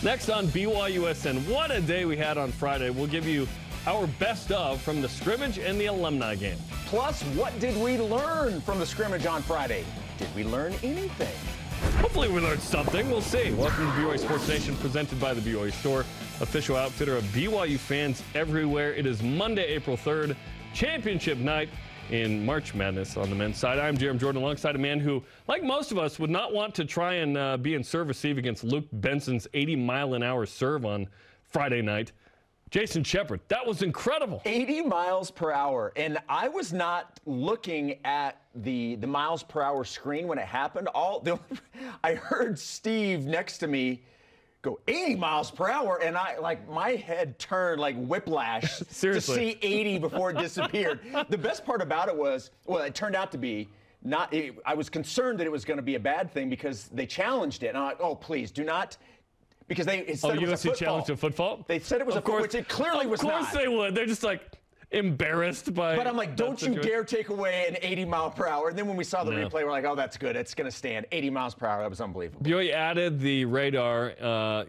Next on BYUSN, what a day we had on Friday. We'll give you our best of from the scrimmage and the alumni game. Plus, what did we learn from the scrimmage on Friday? Did we learn anything? Hopefully we learned something. We'll see. Welcome to BYU Sports Nation, presented by the BYU Store, official outfitter of BYU fans everywhere. It is Monday, April 3rd, championship night in March Madness on the men's side. I'm Jarom Jordan, alongside a man who, like most of us, would not want to try and be in serve receive against Luke Benson's 80-mile-an-hour serve on Friday night. Jason Shepard, that was incredible. 80 miles per hour. And I was not looking at the miles per hour screen when it happened. I heard Steve next to me go 80 miles per hour, and my head turned like whiplash to see 80 before it disappeared. The best part about it was, well, it turned out to be not. I was concerned that it was going to be a bad thing because they challenged it, and I'm like, oh, please do not. Because they said it was a football. challenged a football? They said it was a football, which it clearly was not. Of course they would. They're just like embarrassed by. But I'm like, don't you dare take away an 80 mile per hour. And then when we saw the replay, we're like, oh, that's good. It's going to stand. 80 miles per hour. That was unbelievable. BYU added the radar,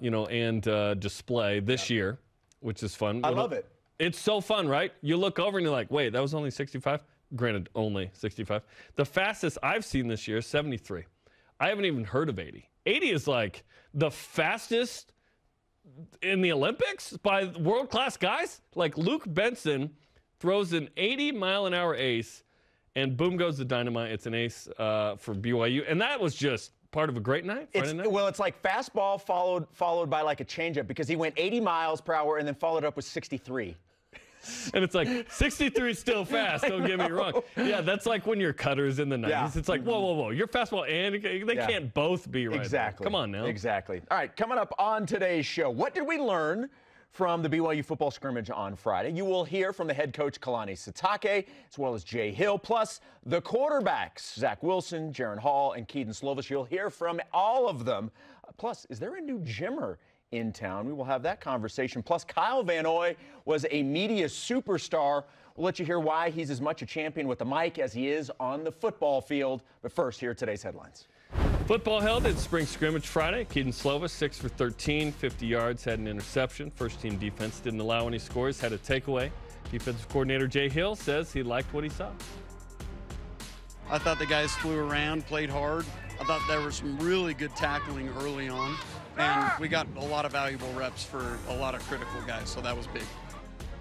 and display this year, which is fun. I love it. It's so fun, right? You look over and you're like, wait, that was only 65? Granted, only 65. The fastest I've seen this year is 73. I haven't even heard of 80. 80 is like the fastest in the Olympics by world-class guys. Like Luke Benson throws an 80-mile-an-hour ace, and boom goes the dynamite. It's an ace for BYU. And that was just part of a great night, Friday night. Well, it's like fastball followed by like a changeup, because he went 80 miles per hour and then followed up with 63. And it's like, 63 is still fast, don't get me wrong. Yeah, that's like when your cutter's in the 90s. Yeah. It's like, whoa. Your fastball and they can't both be right. Exactly. Come on now. Exactly. All right, coming up on today's show, what did we learn from the BYU football scrimmage on Friday? You will hear from the head coach, Kalani Sitake, as well as Jay Hill, plus the quarterbacks, Zach Wilson, Jaren Hall, and Kedon Slovis. You'll hear from all of them. Plus, is there a new gymmer in town? We will have that conversation. Plus, Kyle Van Noy was a media superstar. We'll let you hear why he's as much a champion with the mic as he is on the football field. But first, here are today's headlines. Football held its spring scrimmage Friday. Kedon Slovis, 6 for 13, 50 yards, had an interception. First-team defense didn't allow any scores, had a takeaway. Defensive coordinator Jay Hill says he liked what he saw. I thought the guys flew around, played hard. I thought there was some really good tackling early on. And we got a lot of valuable reps for a lot of critical guys, so that was big.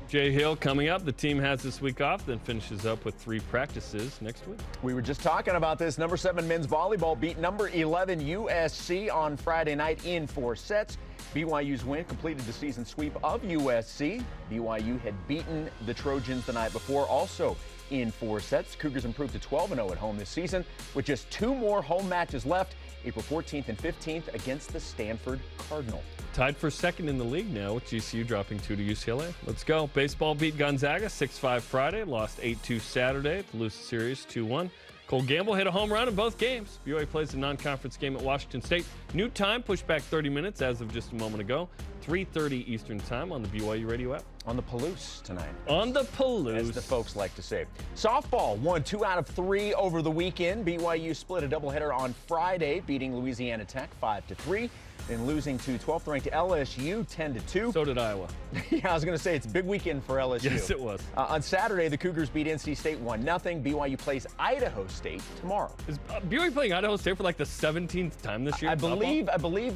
Jay Hill coming up. The team has this week off, then finishes up with 3 practices next week. We were just talking about this. Number 7 men's volleyball beat number 11 USC on Friday night in 4 sets. BYU's win completed the season sweep of USC. BYU had beaten the Trojans the night before, also in 4 sets. Cougars improved to 12-0 at home this season with just 2 more home matches left, April 14th and 15th against the Stanford Cardinal. Tied for second in the league now with GCU dropping 2 to UCLA. Let's go. Baseball beat Gonzaga 6-5 Friday, lost 8-2 Saturday to lose the series 2-1. Cole Gamble hit a home run in both games. BYU plays a non-conference game at Washington State. New time pushed back 30 minutes as of just a moment ago. 3:30 Eastern time on the BYU radio app. On the Palouse tonight. On the Palouse, as the folks like to say. Softball won 2 out of 3 over the weekend. BYU split a doubleheader on Friday, beating Louisiana Tech 5-3. Then losing to 12th-ranked LSU 10-2. So did Iowa. Yeah, I was going to say it's a big weekend for LSU. Yes, it was. On Saturday, the Cougars beat NC State 1-0. BYU plays Idaho State tomorrow. Is BYU playing Idaho State for like the 17th time this year? I believe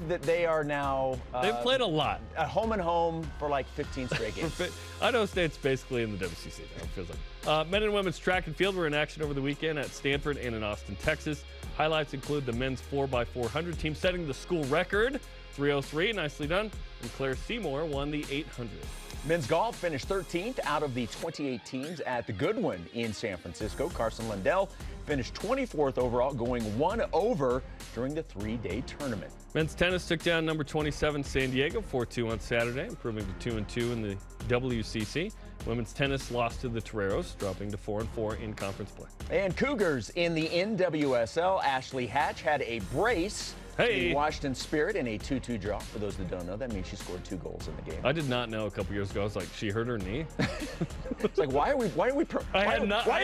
that they are now. They've played a lot. At home and home for like 15 straight games. Idaho State's basically in the WCC now, it feels like. Men and women's track and field were in action over the weekend at Stanford and in Austin, Texas. Highlights include the men's 4x400 team setting the school record, 3:03, nicely done. And Claire Seymour won the 800. Men's golf finished 13th out of the 28 teams at the Goodwin in San Francisco. Carson Lundell finished 24th overall, going 1 over during the 3-day tournament. Men's tennis took down number 27 San Diego 4-2 on Saturday, improving to 2-2 in the WCC. Women's tennis lost to the Toreros, dropping to 4-4 in conference play. And Cougars in the NWSL. Ashley Hatch had a brace Hey. The Washington Spirit in a 2-2 draw. For those that don't know, that means she scored 2 goals in the game. I did not know a couple years ago. I was like, she hurt her knee. It's like, why are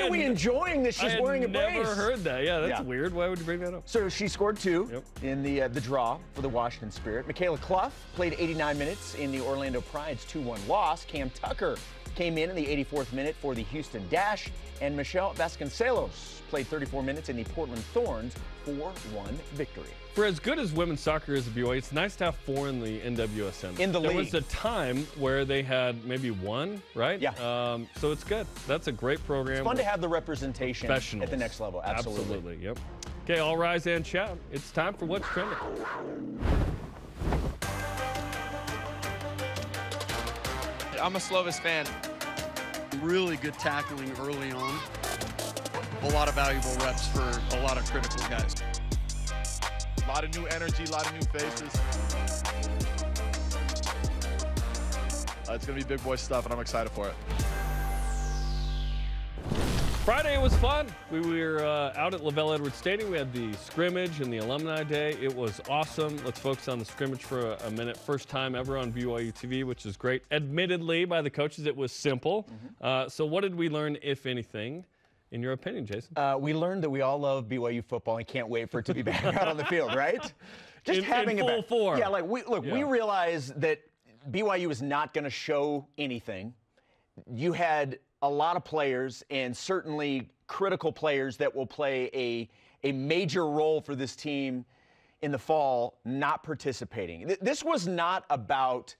we enjoying this? She's wearing a brace. I never heard that. Yeah, that's weird. Why would you bring that up? So she scored 2 in the draw for the Washington Spirit. Michaela Clough played 89 minutes in the Orlando Pride's 2-1 loss. Cam Tucker came in the 84th minute for the Houston Dash, and Michelle Vasconcelos played 34 minutes in the Portland Thorns 4-1 victory. For as good as women's soccer is at BYU, it's nice to have 4 in the NWSN. In the league. There was a time where they had maybe 1, right? Yeah. So it's good. That's a great program. It's fun to have the representation at the next level. Absolutely. Yep. Okay, all rise and shout. It's time for What's Trending. I'm a Slovis fan. Really good tackling early on. A lot of valuable reps for a lot of critical guys. A lot of new energy, a lot of new faces. It's going to be big boy stuff, and I'm excited for it. Friday was fun. We were out at LaVelle Edwards Stadium. We had the scrimmage and the alumni day. It was awesome. Let's focus on the scrimmage for a minute. First time ever on BYU TV, which is great. Admittedly, by the coaches, it was simple. So what did we learn, if anything, in your opinion, Jason? We learned that we all love BYU football and can't wait for it to be back out on the field, right? Just having in full form. Yeah, like we realize that BYU is not going to show anything. You had a lot of players, and certainly critical players that will play a major role for this team in the fall, not participating. This was not about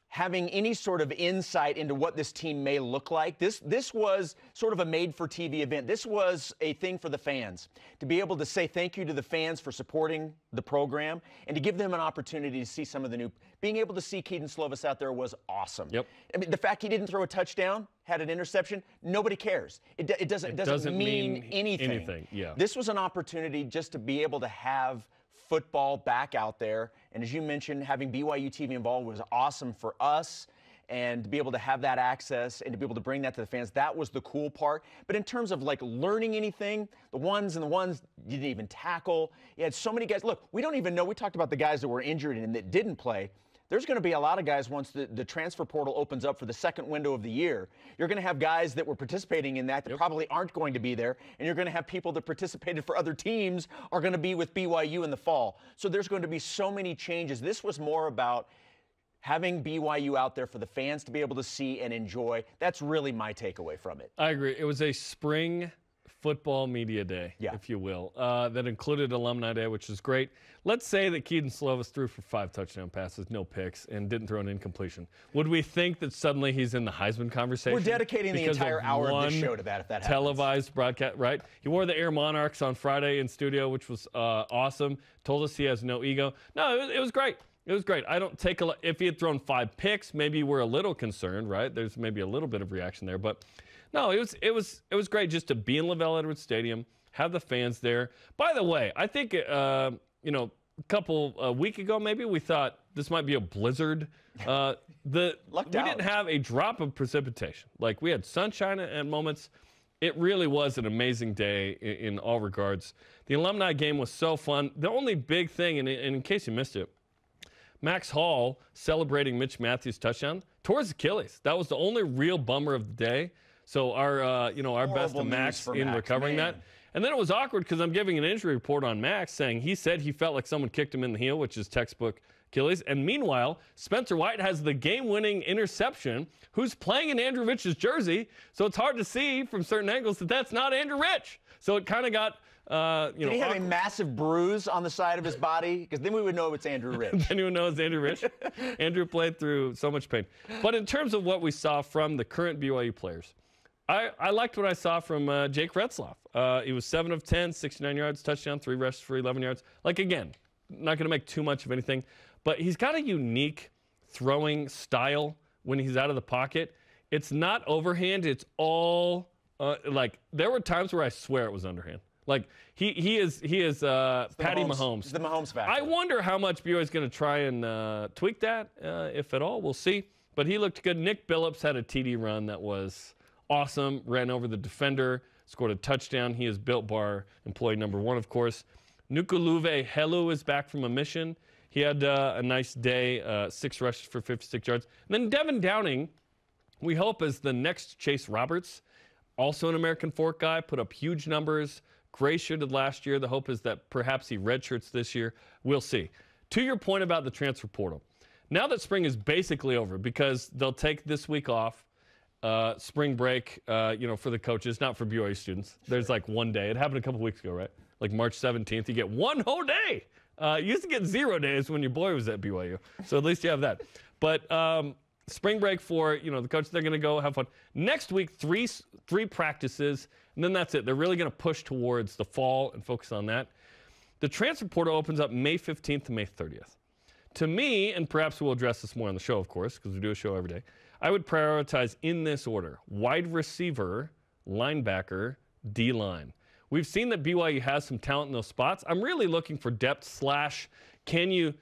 having any sort of insight into what this team may look like. This was sort of a made-for-TV event. This was a thing for the fans, to be able to say thank you to the fans for supporting the program and to give them an opportunity to see some of the new. Being able to see Kedon Slovis out there was awesome. Yep. I mean, the fact he didn't throw a touchdown, had an interception, nobody cares. It doesn't mean anything. Yeah. This was an opportunity just to be able to have football back out there. And as you mentioned, having BYU TV involved was awesome for us, and to be able to have that access and to be able to bring that to the fans, that was the cool part. But in terms of like learning anything, the ones you didn't even tackle. You had so many guys. Look, we don't even know. We talked about the guys that were injured and that didn't play. There's going to be a lot of guys once the transfer portal opens up for the second window of the year. You're going to have guys that were participating in that probably aren't going to be there, and you're going to have people that participated for other teams are going to be with BYU in the fall. So there's going to be so many changes. This was more about having BYU out there for the fans to be able to see and enjoy. That's really my takeaway from it. I agree. It was a spring football media day, if you will, that included Alumni Day, which is great. Let's say that Kedon Slovis threw for 5 touchdown passes, no picks, and didn't throw an incompletion. Would we think that suddenly he's in the Heisman conversation? We're dedicating the entire hour of this show to that, if that happens. Televised broadcast, right? He wore the Air Monarchs on Friday in studio, which was awesome. Told us he has no ego. No, it was great. It was great. I don't take if he had thrown 5 picks, maybe we're a little concerned, right? There's maybe a little bit of reaction there, but no, it was great just to be in LaVelle Edwards Stadium, have the fans there. By the way, I think a week ago maybe we thought this might be a blizzard. We didn't have a drop of precipitation. Like, we had sunshine at moments. It really was an amazing day in all regards. The alumni game was so fun. The only big thing, and in case you missed it, Max Hall celebrating Mitch Matthews' touchdown tore his Achilles. That was the only real bummer of the day. So our best to Max in recovering that. And then it was awkward because I'm giving an injury report on Max saying he said he felt like someone kicked him in the heel, which is textbook Achilles. And meanwhile, Spencer White has the game-winning interception, who's playing in Andrew Rich's jersey. So it's hard to see from certain angles that that's not Andrew Rich. So it kind of got, Did he have a massive bruise on the side of his body? Because then we would know it's Andrew Rich. Then you would know it's Andrew Rich. Andrew played through so much pain. But in terms of what we saw from the current BYU players, I liked what I saw from Jake Retzloff. He was 7 of 10, 69 yards, touchdown, 3 rushes for 11 yards. Like, again, not going to make too much of anything, but he's got a unique throwing style when he's out of the pocket. It's not overhand. It's all there were times where I swear it was underhand. Like, he is Patty Mahomes. It's the Mahomes factor. I wonder how much BYU is going to try and tweak that, if at all. We'll see. But he looked good. Nick Billups had a TD run that was awesome, ran over the defender, scored a touchdown. He is Built Bar employee number 1, of course. Nukuluve Helu is back from a mission. He had a nice day, 6 rushes for 56 yards. And then Devin Downing, we hope, is the next Chase Roberts, also an American Fork guy, put up huge numbers, gray-shirted last year. The hope is that perhaps he redshirts this year. We'll see. To your point about the transfer portal, now that spring is basically over because they'll take this week off, spring break, for the coaches, not for BYU students. There's like one day. It happened a couple weeks ago, right? Like March 17th, you get one whole day. You used to get 0 days when your boy was at BYU. So at least you have that. But spring break for, the coaches, they're going to go have fun. Next week, three practices, and then that's it. They're really going to push towards the fall and focus on that. The transfer portal opens up May 15th to May 30th. To me, and perhaps we'll address this more on the show, of course, because we do a show every day, I would prioritize in this order: wide receiver, linebacker, D-line. We've seen that BYU has some talent in those spots. I'm really looking for depth / can you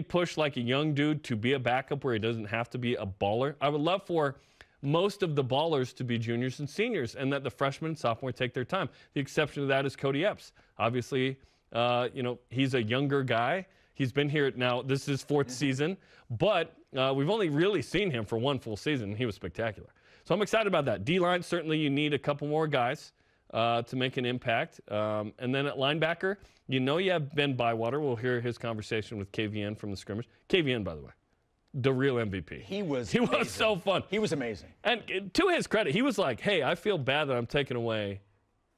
push like a young dude to be a backup where he doesn't have to be a baller? I would love for most of the ballers to be juniors and seniors and that the freshmen and sophomore take their time. The exception to that is Cody Epps. Obviously, he's a younger guy. He's been here now. This is his 4th season, but we've only really seen him for 1 full season, and he was spectacular. So I'm excited about that. D-line, certainly you need a couple more guys to make an impact. And then at linebacker, you have Ben Bywater. We'll hear his conversation with KVN from the scrimmage. KVN, by the way, the real MVP. He was so fun. He was amazing. And to his credit, he was like, hey, I feel bad that I'm taking away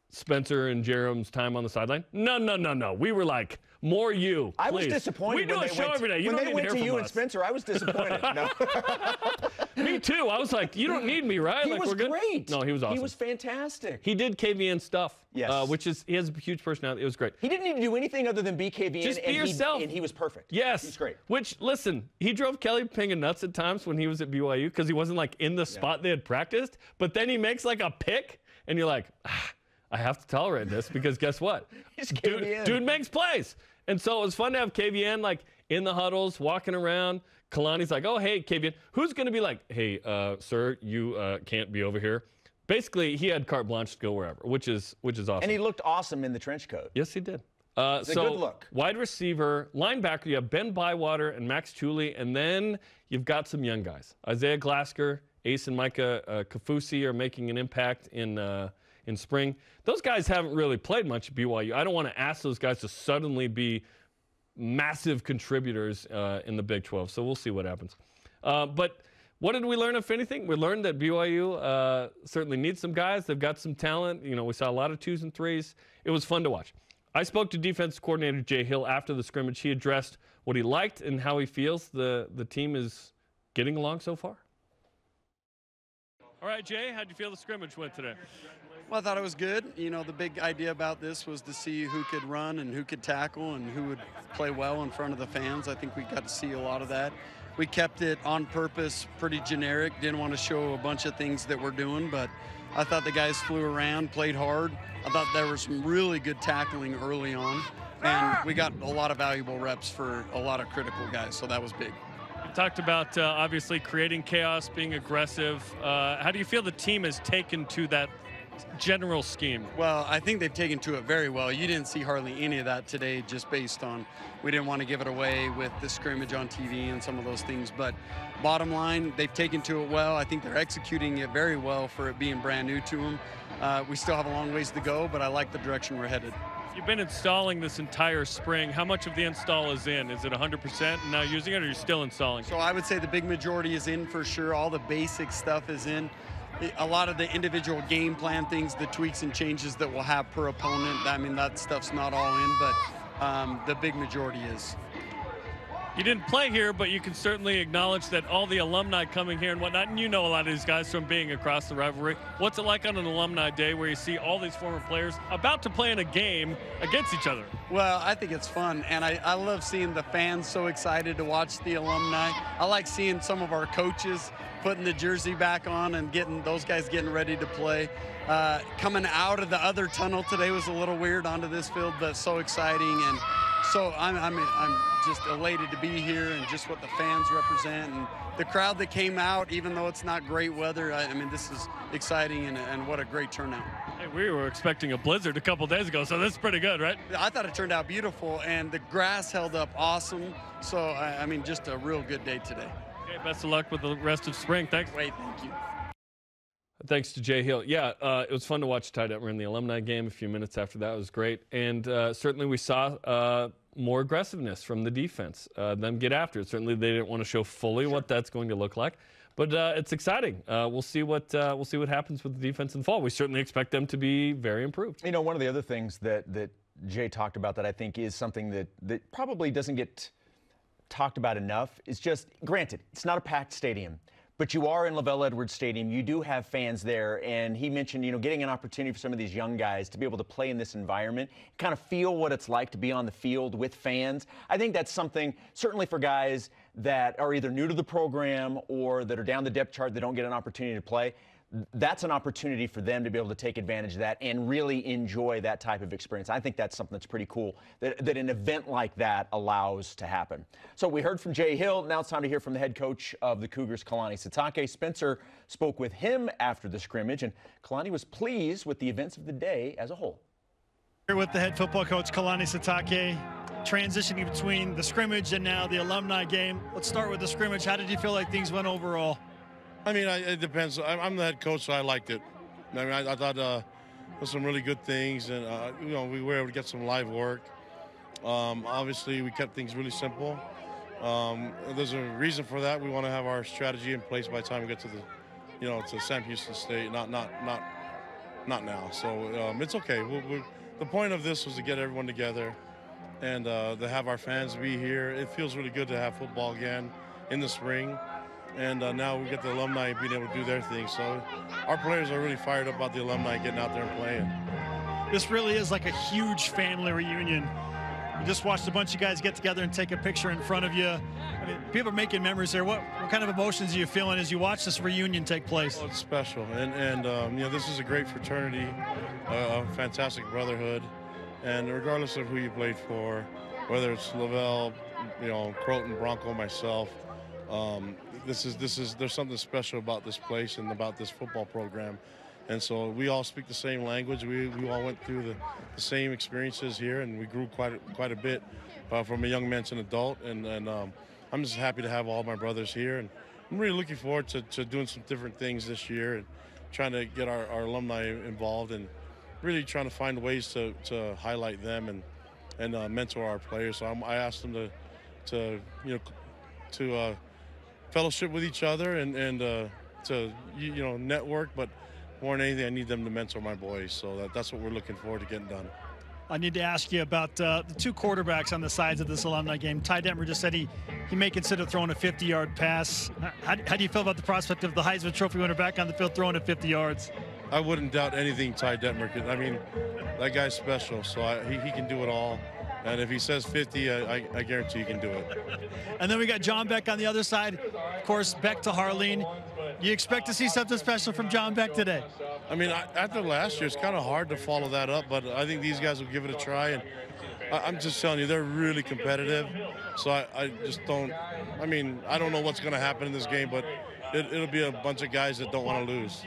Spencer and Jarom's time on the sideline. No. We were like, more you, please. I was disappointed. We do a show every day. You when don't they need went to hear to you from and us. Spencer, I was disappointed. No. Me too. I was like, you don't need me, right? He like, was we're good? great. No, he was awesome. He was fantastic. He did KVN stuff. Yes. He has a huge personality. It was great. He didn't need to do anything other than be KVN. Just be yourself. And he was perfect. Yes. He was great. Which, listen, he drove Kelly Poppinga nuts at times when he was at BYU because he wasn't like in the spot they had practiced. But then he makes like a pick, and you're like, I have to tolerate this because guess what? Dude makes plays. And so it was fun to have KVN like in the huddles, walking around. Kalani's like, oh, hey, KVN. Who's going to be like, hey, sir, you can't be over here? Basically, he had carte blanche to go wherever, which is awesome. And he looked awesome in the trench coat. Yes, he did. It's a good look. Wide receiver, linebacker, you have Ben Bywater and Max Tooley, and then you've got some young guys. Isaiah Glasker, Ace and Micah Kafusi are making an impact in spring. Those guys haven't really played much at BYU. I don't want to ask those guys to suddenly be massive contributors in the Big 12, so we'll see what happens. But what did we learn, if anything? We learned that BYU certainly needs some guys. They've got some talent. We saw a lot of 2s and 3s. It was fun to watch. I spoke to defense coordinator Jay Hill after the scrimmage. He addressed what he liked and how he feels the team is getting along so far. All right, Jay, how'd you feel the scrimmage went today? Well, I thought it was good. The big idea about this was to see who could run and who could tackle and who would play well in front of the fans. I think we got to see a lot of that. We kept it on purpose, pretty generic. Didn't want to show a bunch of things that we're doing, but I thought the guys flew around, played hard. I thought there was some really good tackling early on, and we got a lot of valuable reps for a lot of critical guys, so that was big. You talked about obviously creating chaos, being aggressive. How do you feel the team has taken to that general scheme? Well, I think they've taken to it very well. You didn't see hardly any of that today just based on we didn't want to give it away with the scrimmage on TV and some of those things. But bottom line, they've taken to it well. I think they're executing it very well for it being brand new to them. We still have a long ways to go, but I like the direction we're headed. You've been installing this entire spring. How much of the install is in? Is it 100% and now using it, or are you still installing? So I would say the big majority is in for sure. All the basic stuff is in. A lot of the individual game plan things, the tweaks and changes that we'll have per opponent, I mean, that stuff's not all in, but the big majority is. You didn't play here, but you can certainly acknowledge that all the alumni coming here and whatnot, and you know a lot of these guys from being across the rivalry. What's it like on an alumni day where you see all these former players about to play in a game against each other? Well, I think it's fun, and I love seeing the fans so excited to watch the alumni. I like seeing some of our coaches putting the jersey back on and getting those guys getting ready to play. Coming out of the other tunnel today was a little weird onto this field, but so exciting. And so I'm just elated to be here and just what the fans represent and the crowd that came out, even though it's not great weather. I mean, this is exciting and what a great turnout. Hey, we were expecting a blizzard a couple days ago, so that's pretty good, right? I thought it turned out beautiful, and the grass held up awesome. So, I mean, just a real good day today. Okay, best of luck with the rest of spring. Thanks. Great, thank you. Thanks to Jay Hill. Yeah, it was fun to watch Ty Detmer in the alumni game. A few minutes after that, it was great. And certainly we saw more aggressiveness from the defense, them get after it. Certainly they didn't want to show fully what that's going to look like. But it's exciting. We'll see what happens with the defense in the fall. We certainly expect them to be very improved. You know, one of the other things that Jay talked about that I think is something that probably doesn't get talked about enough is just, granted, it's not a packed stadium, but you are in LaVell Edwards Stadium. You do have fans there, and he mentioned, you know, getting an opportunity for some of these young guys to be able to play in this environment, kind of feel what it's like to be on the field with fans. I think that's something, certainly for guys that are either new to the program or that are down the depth chart that don't get an opportunity to play. That's an opportunity for them to be able to take advantage of that and really enjoy that type of experience. I think that's something that's pretty cool that an event like that allows to happen. So we heard from Jay Hill. Now it's time to hear from the head coach of the Cougars, Kalani Sitake. Spencer spoke with him after the scrimmage, and Kalani was pleased with the events of the day as a whole. Here with the head football coach, Kalani Sitake, transitioning between the scrimmage and now the alumni game. Let's start with the scrimmage. How did you feel like things went overall? I mean, it depends. I'm the head coach, so I liked it. I mean, I thought there was some really good things, and you know, we were able to get some live work. Obviously, we kept things really simple. There's a reason for that. We want to have our strategy in place by the time we get to to Sam Houston State. Not now. So it's okay. The point of this was to get everyone together and to have our fans be here. It feels really good to have football again in the spring. And now we get the alumni being able to do their thing. So our players are really fired up about the alumni getting out there and playing. This really is like a huge family reunion. You just watched a bunch of guys get together and take a picture in front of you. I mean, people are making memories there. What kind of emotions are you feeling as you watch this reunion take place? Well, it's special. And you know, this is a great fraternity, a fantastic brotherhood. And regardless of who you played for, whether it's LaVell, you know, Croton, Bronco, myself, there's something special about this place and about this football program. And so we all speak the same language. We all went through the same experiences here, and we grew quite a bit from a young man to an adult. And I'm just happy to have all my brothers here. And I'm really looking forward to doing some different things this year and trying to get our alumni involved and really trying to find ways to highlight them and mentor our players. So I asked them to fellowship with each other and to network, but more than anything, I need them to mentor my boys. So that's what we're looking forward to getting done. I need to ask you about the two quarterbacks on the sides of this alumni game. Ty Detmer just said he may consider throwing a 50-yard pass. How do you feel about the prospect of the Heisman Trophy winner back on the field throwing it 50 yards? I wouldn't doubt anything Ty Detmer could. I mean, that guy's special, so he can do it all. And if he says 50, I guarantee he can do it. And then we got John Beck on the other side. Of course, Beck to Harleen. You expect to see something special from John Beck today? I mean, after last year, it's kind of hard to follow that up, but I think these guys will give it a try. And I'm just telling you, they're really competitive. So I just don't – I mean, I don't know what's going to happen in this game, but it'll be a bunch of guys that don't want to lose.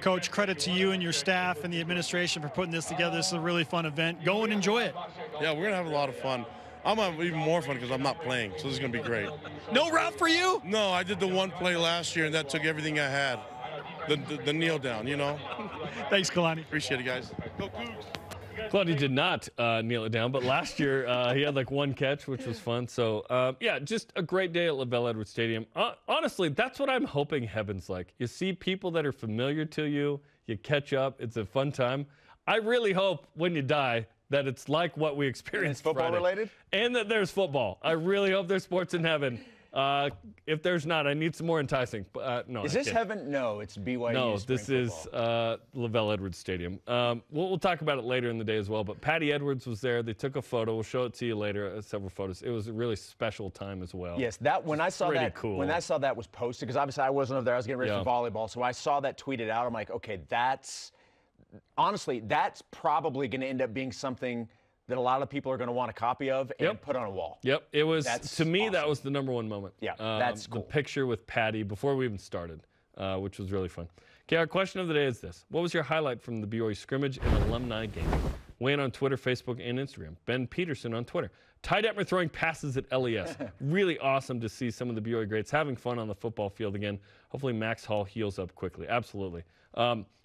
Coach, credit to you and your staff and the administration for putting this together. This is a really fun event. Go and enjoy it. Yeah, we're going to have a lot of fun. I'm having even more fun because I'm not playing, so this is going to be great. No route for you? No, I did the one play last year, and that took everything I had. The kneel down, you know? Thanks, Kalani. Appreciate it, guys. Go Cougs. Claudia did not kneel it down, but last year he had like one catch, which was fun. So, yeah, just a great day at LaVell Edwards Stadium. Honestly, that's what I'm hoping heaven's like. You see people that are familiar to you, you catch up, it's a fun time. I really hope when you die that it's like what we experienced football Friday. Related? And that there's football. I really hope there's sports in heaven. If there's not, I need some more enticing. No, is this heaven? No, it's BYU. No, this is LaVell Edwards Stadium. We'll talk about it later in the day as well. But Patty Edwards was there. They took a photo. We'll show it to you later. Several photos. It was a really special time as well. Yes, when I saw that, cool. When I saw that was posted, because obviously I wasn't over there. I was getting ready for volleyball, so I saw that tweeted out. I'm like, okay, honestly, that's probably going to end up being something that a lot of people are going to want a copy of and put on a wall. Yep, it was, to me, awesome. That was the #1 moment. Yeah, that's cool. The picture with Patty before we even started, which was really fun. Okay, our question of the day is this. What was your highlight from the BYU scrimmage and alumni game? Weigh in on Twitter, Facebook, and Instagram. Ben Peterson on Twitter. Ty Detmer throwing passes at LES. Really awesome to see some of the BYU greats having fun on the football field again. Hopefully Max Hall heals up quickly. Absolutely.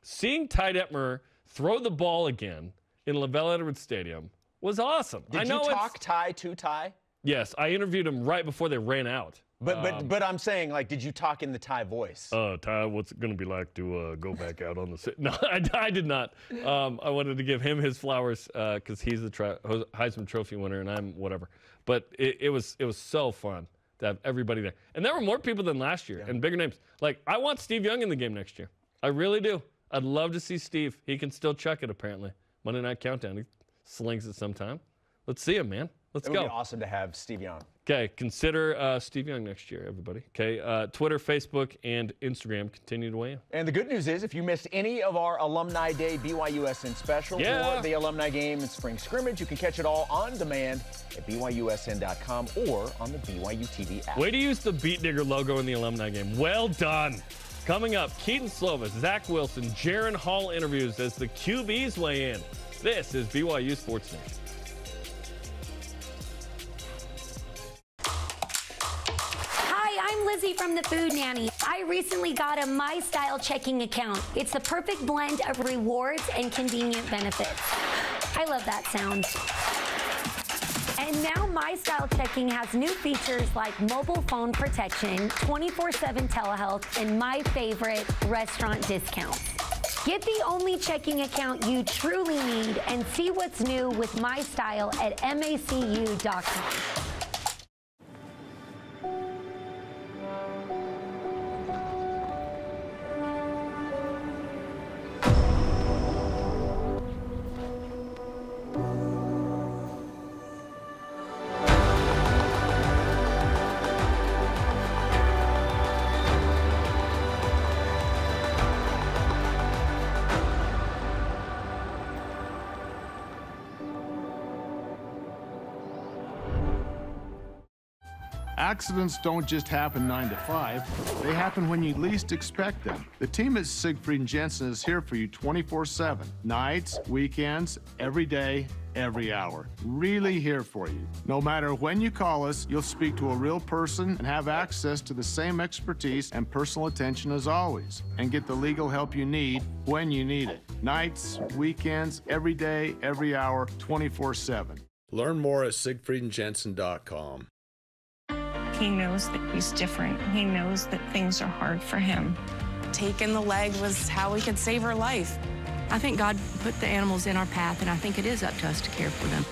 Seeing Ty Detmer throw the ball again in LaVell Edwards Stadium was awesome. Did you talk Ty to Ty? Yes, I interviewed him right before they ran out. But I'm saying, like, did you talk in the Ty voice? Ty, what's it going to be like to go back out on the No, I did not. I wanted to give him his flowers because he's the Heisman Trophy winner and I'm whatever. But it was so fun to have everybody there. And there were more people than last year and bigger names. Like, I want Steve Young in the game next year. I really do. I'd love to see Steve. He can still chuck it, apparently. Monday Night Countdown. He slings it sometime. Let's see him, man. Let's go. It would be awesome to have Steve Young. Okay, consider Steve Young next year, everybody. Okay, Twitter, Facebook, and Instagram continue to weigh in. And the good news is, if you missed any of our Alumni Day BYUSN special or the alumni game and spring scrimmage, you can catch it all on demand at BYUSN.com or on the BYU TV app. Way to use the Beat Digger logo in the alumni game. Well done. Coming up, Kedon Slovis, Zach Wilson, Jaren Hall interviews as the QBs weigh in. This is BYU Sports Nation. I'm Lizzie from the Food Nanny. I recently got a My Style checking account. It's the perfect blend of rewards and convenient benefits. I love that sound. And now My Style checking has new features like mobile phone protection, 24/7 telehealth, and my favorite, restaurant discounts. Get the only checking account you truly need and see what's new with My Style at macu.com. Accidents don't just happen 9 to 5. They happen when you least expect them. The team at Siegfried & Jensen is here for you 24/7. Nights, weekends, every day, every hour. Really here for you. No matter when you call us, you'll speak to a real person and have access to the same expertise and personal attention as always, and get the legal help you need when you need it. Nights, weekends, every day, every hour, 24/7. Learn more at siegfriedandjensen.com. He knows that he's different. He knows that things are hard for him. Taking the leg was how we could save her life. I think God put the animals in our path, and I think it is up to us to care for them.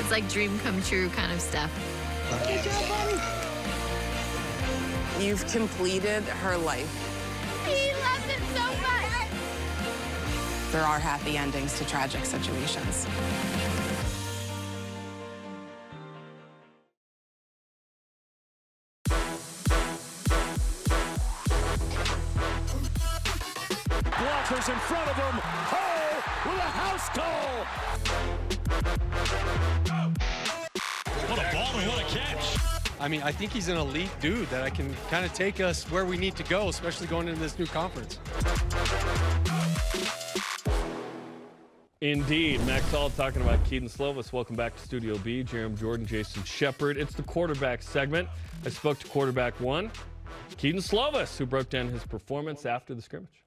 It's like dream come true kind of stuff. Good job, buddy. You've completed her life. He loves it so much. There are happy endings to tragic situations. Blockers in front of him. Hall with a house call. What a ball and what a catch. I mean, I think he's an elite dude that can kind of take us where we need to go, especially going into this new conference. Indeed. Max Hall talking about Kedon Slovis. Welcome back to Studio B. Jarom Jordan, Jason Shepard. It's the quarterback segment. I spoke to quarterback one, Kedon Slovis, who broke down his performance after the scrimmage.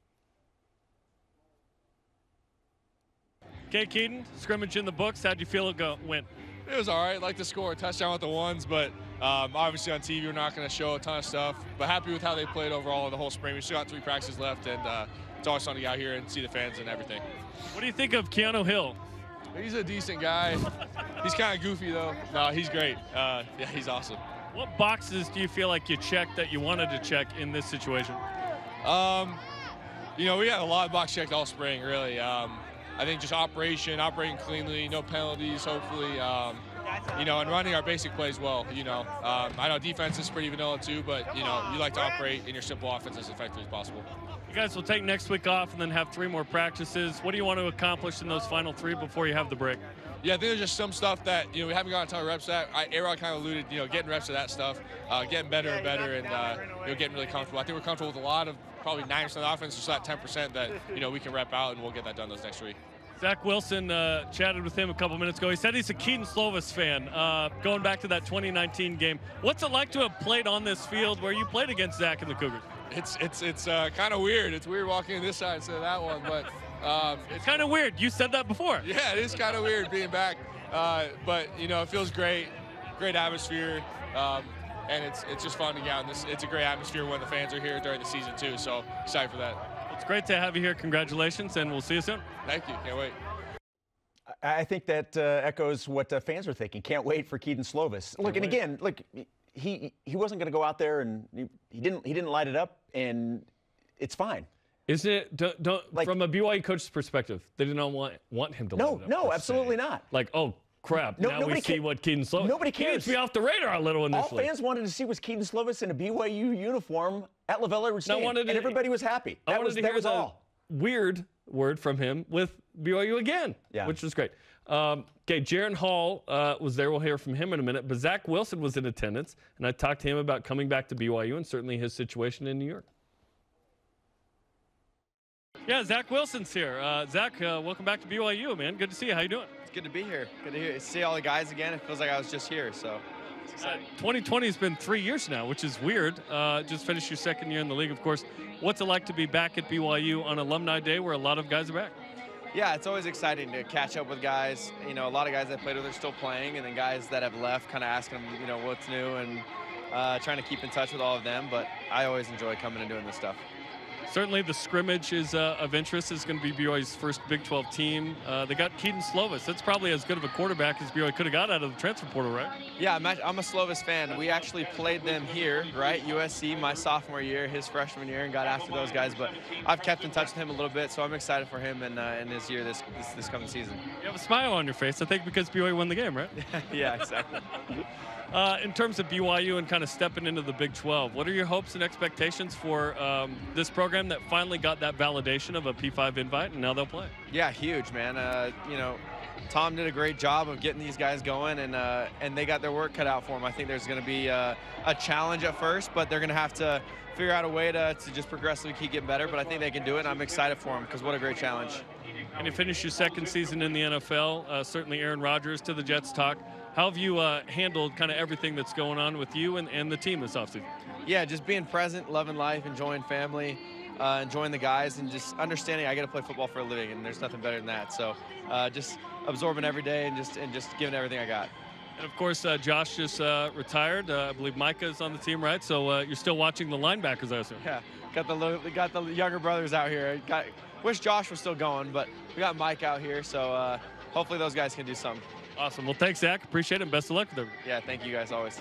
Okay, Kedon, scrimmage in the books. How'd you feel it went? It was all right. Like to score a touchdown with the ones, but obviously on TV we're not going to show a ton of stuff. But happy with how they played overall in the whole spring. We still got 3 practices left, and it's always fun to get out here and see the fans and everything. What do you think of Keanu Hill? He's a decent guy. He's kind of goofy, though. No, he's great. Yeah, he's awesome. What boxes do you feel like you checked that you wanted to check in this situation? You know, we had a lot of box checked all spring, really. I think just operating cleanly, no penalties, hopefully, you know, and running our basic plays well, you know. I know defense is pretty vanilla too, but, you know, you like to operate in your simple offense as effectively as possible. You guys will take next week off and then have 3 more practices. What do you want to accomplish in those final 3 before you have the break? Yeah, I think there's just some stuff that, we haven't gotten a ton of reps at. A-Rod kind of alluded, getting reps to that stuff, getting better and better, and, getting really comfortable. I think we're comfortable with a lot of, probably 90% of the offense, just that 10% that, we can rep out, and we'll get that done this next week. Zach Wilson chatted with him a couple minutes ago. He said he's a Kedon Slovis fan. Going back to that 2019 game, what's it like to have played on this field where you played against Zach and the Cougars? It's kind of weird. It's weird walking in this side instead of that one, but it's kind of weird. You said that before. Yeah, it is kind of weird being back, but it feels great atmosphere, and it's just fun to get out. It's a great atmosphere when the fans are here during the season too. So excited for that. It's great to have you here. Congratulations, and we'll see you soon. Thank you. Can't wait. I think that echoes what fans are thinking. Can't wait for Kedon Slovis. Look, and again, he wasn't going to go out there, and he didn't light it up, and it's fine. Isn't it? Don't from a BYU coach's perspective, they did not want him to. No, absolutely not. Oh crap! Now we see what Kedon Slovis. Nobody cares. He needs to be off the radar a little initially. All fans wanted to see was Kedon Slovis in a BYU uniform at LaVell Edwards Stadium, and everybody was happy. That was all. Weird word from him with BYU again, which was great. Okay, Jaren Hall was there. We'll hear from him in a minute. But Zach Wilson was in attendance, and I talked to him about coming back to BYU and certainly his situation in New York. Yeah, Zach Wilson's here. Zach, welcome back to BYU, man. Good to see you. How you doing? It's good to be here. Good to see all the guys again. It feels like I was just here, so it's exciting. 2020 has been 3 years now, which is weird. Just finished your second year in the league, of course. What's it like to be back at BYU on Alumni Day where a lot of guys are back? Yeah, it's always exciting to catch up with guys. A lot of guys I played with are still playing, and then guys that have left, kind of asking them, what's new, and trying to keep in touch with all of them. But I always enjoy coming and doing this stuff. Certainly the scrimmage is of interest. It's going to be BYU's first Big 12 team. They got Kedon Slovis. That's probably as good of a quarterback as BYU could have got out of the transfer portal, right? Yeah, I'm a Slovis fan. We actually played them here, right? USC my sophomore year, his freshman year, and got after those guys. But I've kept in touch with him a little bit, so I'm excited for him in his year this coming season. You have a smile on your face, I think, because BYU won the game, right? Yeah, exactly. In terms of BYU and kind of stepping into the Big 12, what are your hopes and expectations for this program that finally got that validation of a P5 invite, and now they'll play? Yeah, huge, man. Tom did a great job of getting these guys going, and they got their work cut out for them. I think there's going to be a challenge at first, but they're going to have to figure out a way to just progressively keep getting better. But I think they can do it, and I'm excited for them because what a great challenge. And you finished your second season in the NFL. Certainly Aaron Rodgers to the Jets talk. How have you handled kind of everything that's going on with you and the team this offseason? Yeah, just being present, loving life, enjoying family, enjoying the guys, and just understanding I get to play football for a living, and there's nothing better than that. So just absorbing every day and just giving everything I got. And, of course, Josh just retired. I believe Micah is on the team, right? So you're still watching the linebackers, I assume. Yeah, got the younger brothers out here. Wish Josh was still going, but we got Mike out here, so hopefully those guys can do something. Awesome. Well, thanks, Zach. Appreciate it, and best of luck with everything. Yeah, thank you guys always.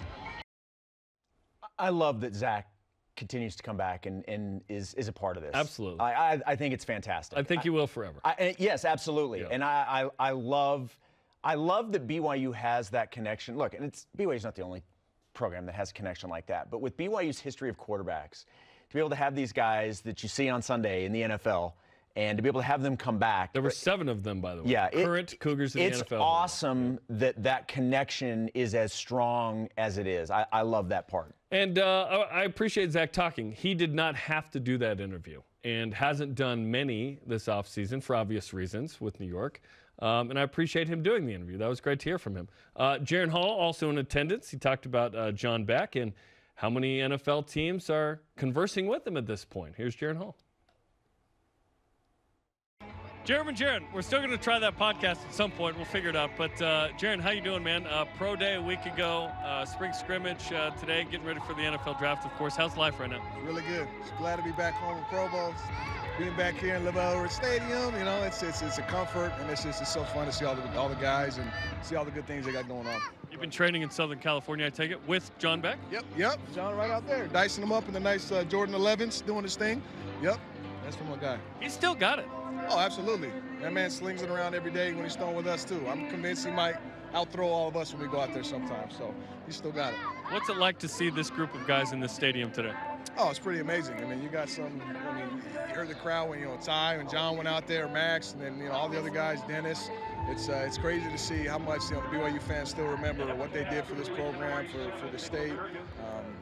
I love that Zach continues to come back and is a part of this. Absolutely. I think it's fantastic. I think he will forever. Yes, absolutely. Yeah. And I love that BYU has that connection. Look, and BYU's not the only program that has a connection like that, but with BYU's history of quarterbacks, to be able to have these guys that you see on Sunday in the NFL, and to be able to have them come back. There were 7 of them, by the way. Yeah. Current Cougars in the NFL. It's awesome that connection is as strong as it is. I love that part. And I appreciate Zach talking. He did not have to do that interview and hasn't done many this offseason for obvious reasons with New York. And I appreciate him doing the interview. That was great to hear from him. Jaren Hall also in attendance. He talked about John Beck and how many NFL teams are conversing with him at this point. Here's Jaren Hall. Jaren, we're still going to try that podcast at some point. We'll figure it out. But, Jaren, how you doing, man? Pro day a week ago, spring scrimmage today, getting ready for the NFL draft, of course. How's life right now? Really good. Just glad to be back home in Provo. Being back here in LaVell Edwards Stadium, it's a comfort, and it's so fun to see all the guys and see all the good things they got going on. You've been training in Southern California, I take it, with John Beck? Yep. John right out there, dicing them up in the nice Jordan 11s, doing his thing. Yep, that's from my guy. He's still got it. Oh, absolutely. That man slings it around every day when he's throwing with us, too. I'm convinced he might outthrow all of us when we go out there sometime, so he's still got it. What's it like to see this group of guys in this stadium today? Oh, it's pretty amazing. I mean, you got some, you heard the crowd when, Ty and John went out there, Max, and then, all the other guys, Dennis. It's crazy to see how much, the BYU fans still remember what they did for this program, for the state.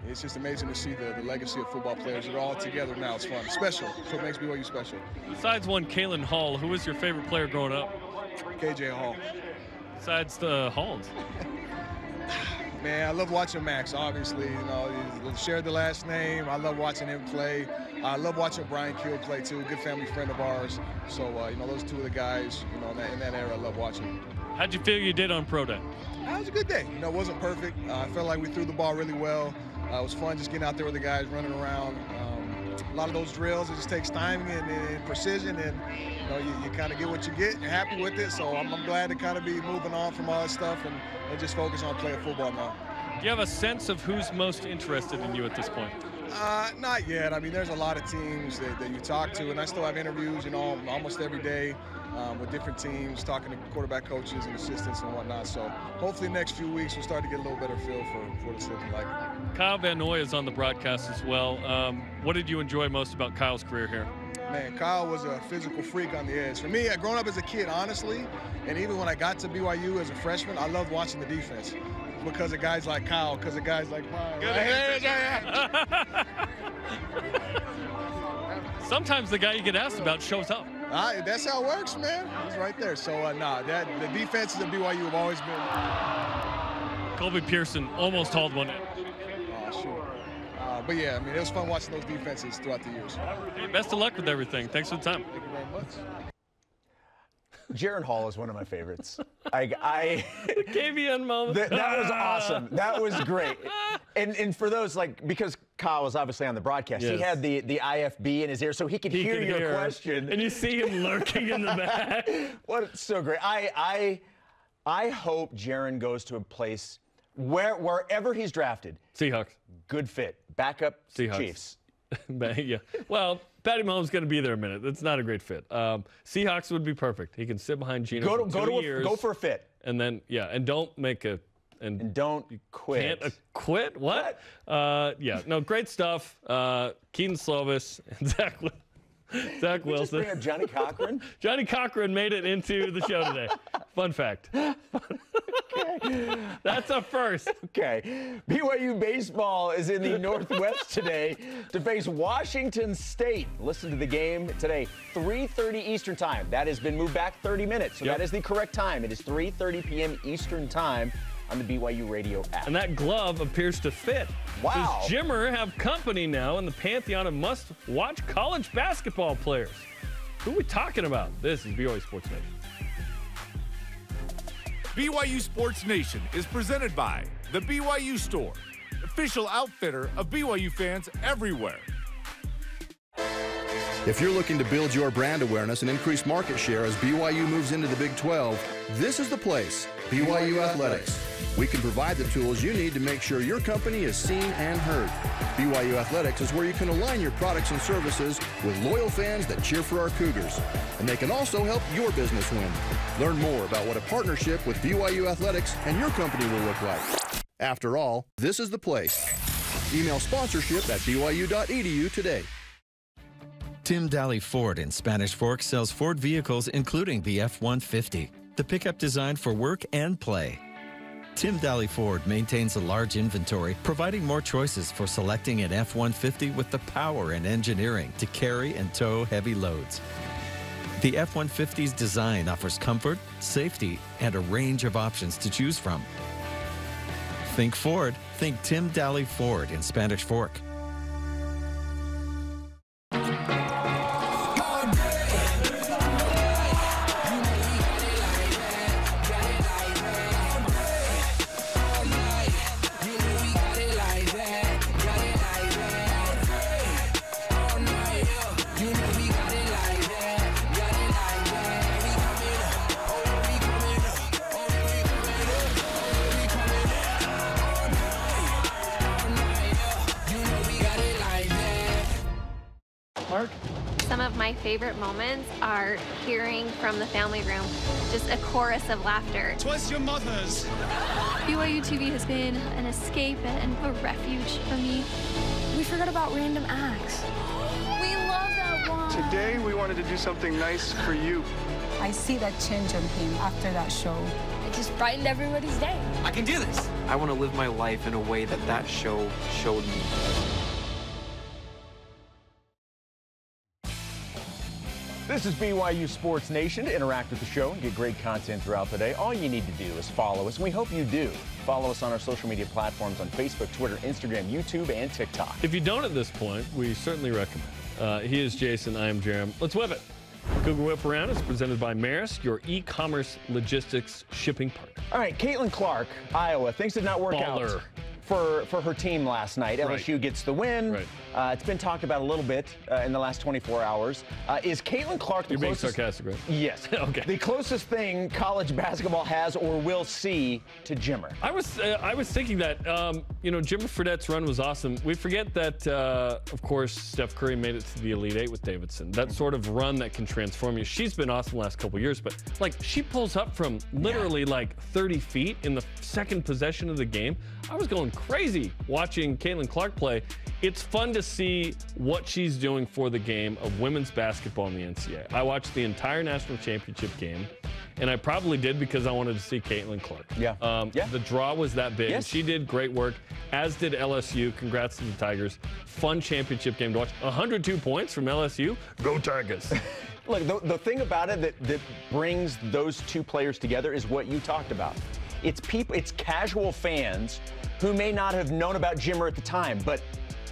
It's just amazing to see the legacy of football players. They're all together now. It's fun. Special. That's what makes BYU special. Besides one Jaren Hall, who was your favorite player growing up? KJ Hall. Besides the Halls? Man, I love watching Max, obviously. He shared the last name. I love watching him play. I love watching Brian Kill play, too. Good family friend of ours. So, those two of the guys, in that era, I love watching. How'd you feel you did on Pro Day? It was a good day. It wasn't perfect. I felt like we threw the ball really well. It was fun just getting out there with the guys running around. A lot of those drills, it just takes timing and precision, and you kind of get what you get. You're happy with it, so I'm glad to kind of be moving on from all that stuff and just focus on playing football now. Do you have a sense of who's most interested in you at this point? Not yet. I mean, there's a lot of teams that you talk to, and I still have interviews, almost every day with different teams, talking to quarterback coaches and assistants and whatnot. So hopefully next few weeks we'll start to get a little better feel for what it's looking like. Kyle Van Noy is on the broadcast as well. What did you enjoy most about Kyle's career here? Man, Kyle was a physical freak on the edge. For me, growing up as a kid, honestly, and even when I got to BYU as a freshman, I loved watching the defense because of guys like Kyle, because of guys like mine. Sometimes the guy you get asked about shows up. That's how it works, man. He's right there. So, the defenses of BYU have always been. Colby Pearson almost hauled one in. Oh, sure. But, yeah, it was fun watching those defenses throughout the years. Hey, best of luck with everything. Thanks for the time. Thank you very much. Jaren Hall is one of my favorites. KVN moment. That was awesome. That was great. And for those, because Kyle was obviously on the broadcast, yes. He had the IFB in his ear so he could hear your question. And you see him lurking in the back. What? So great. I hope Jaren goes to a place wherever he's drafted. Seahawks. Good fit. Backup Seahawks. Chiefs. Yeah. Well, Patty Mahomes is going to be there a minute. That's not a great fit. Seahawks would be perfect. He can sit behind Geno for 2 years. Go for a fit. And then, and don't make a... And don't quit. Can't quit? What? No, great stuff. Kedon Slovis and Zach Wilson. Just bring up Johnny Cochran? Johnny Cochran made it into the show today. Fun fact. Okay. That's a first. Okay. BYU baseball is in the Northwest today to face Washington State. Listen to the game today, 3:30 Eastern time. That has been moved back 30 minutes, so that is the correct time. It is 3:30 p.m. Eastern time on the BYU radio app. And that glove appears to fit. Wow. Does Jimmer have company now in the pantheon of must-watch college basketball players? Who are we talking about? This is BYU Sports Nation. BYU Sports Nation is presented by the BYU Store, official outfitter of BYU fans everywhere. If you're looking to build your brand awareness and increase market share as BYU moves into the Big 12, this is the place, BYU Athletics. We can provide the tools you need to make sure your company is seen and heard. BYU Athletics is where you can align your products and services with loyal fans that cheer for our Cougars. And they can also help your business win. Learn more about what a partnership with BYU Athletics and your company will look like. After all, this is the place. Email sponsorship at byu.edu today. Tim Daly Ford in Spanish Fork sells Ford vehicles including the F-150, the pickup designed for work and play. Tim Daly Ford maintains a large inventory, providing more choices for selecting an F-150 with the power and engineering to carry and tow heavy loads. The F-150's design offers comfort, safety, and a range of options to choose from. Think Ford, think Tim Daly Ford in Spanish Fork. Some of my favorite moments are hearing from the family room just a chorus of laughter. 'Twas your mother's. BYU TV has been an escape and a refuge for me. We forgot about random acts. We love that one. Today, we wanted to do something nice for you. I see that change on him after that show. It just brightened everybody's day. I can do this. I want to live my life in a way that show showed me. This is BYU Sports Nation. To interact with the show and get great content throughout the day, all you need to do is follow us, and we hope you do. Follow us on our social media platforms on Facebook, Twitter, Instagram, YouTube, and TikTok. If you don't at this point, we certainly recommend. He is Jason. I am Jarom. Let's whip it. Cougar Whip Around is presented by Maersk, your e-commerce logistics shipping partner. All right, Caitlin Clark, Iowa. Things did not work Baller. out for her team last night. Right. LSU gets the win. Right. It's been talked about a little bit in the last 24 hours. Is Caitlin Clark the You're being closest? sarcastic, right? Yes. Okay. The closest thing college basketball has or will see to Jimmer. I was thinking that, Jimmer Fredette's run was awesome. We forget that, of course, Steph Curry made it to the Elite Eight with Davidson. That sort of run that can transform you. She's been awesome the last couple years, but, she pulls up from literally, 30 feet in the second possession of the game. I was going crazy watching Caitlin Clark play. It's fun to see what she's doing for the game of women's basketball in the NCAA. I watched the entire national championship game, and I probably did because I wanted to see Caitlin Clark. Yeah. The draw was that big. Yes. She did great work, as did LSU. Congrats to the Tigers. Fun championship game to watch. 102 points from LSU. Go Tigers. Look, the thing about it that brings those two players together is what you talked about. It's casual fans who may not have known about Jimmer at the time, but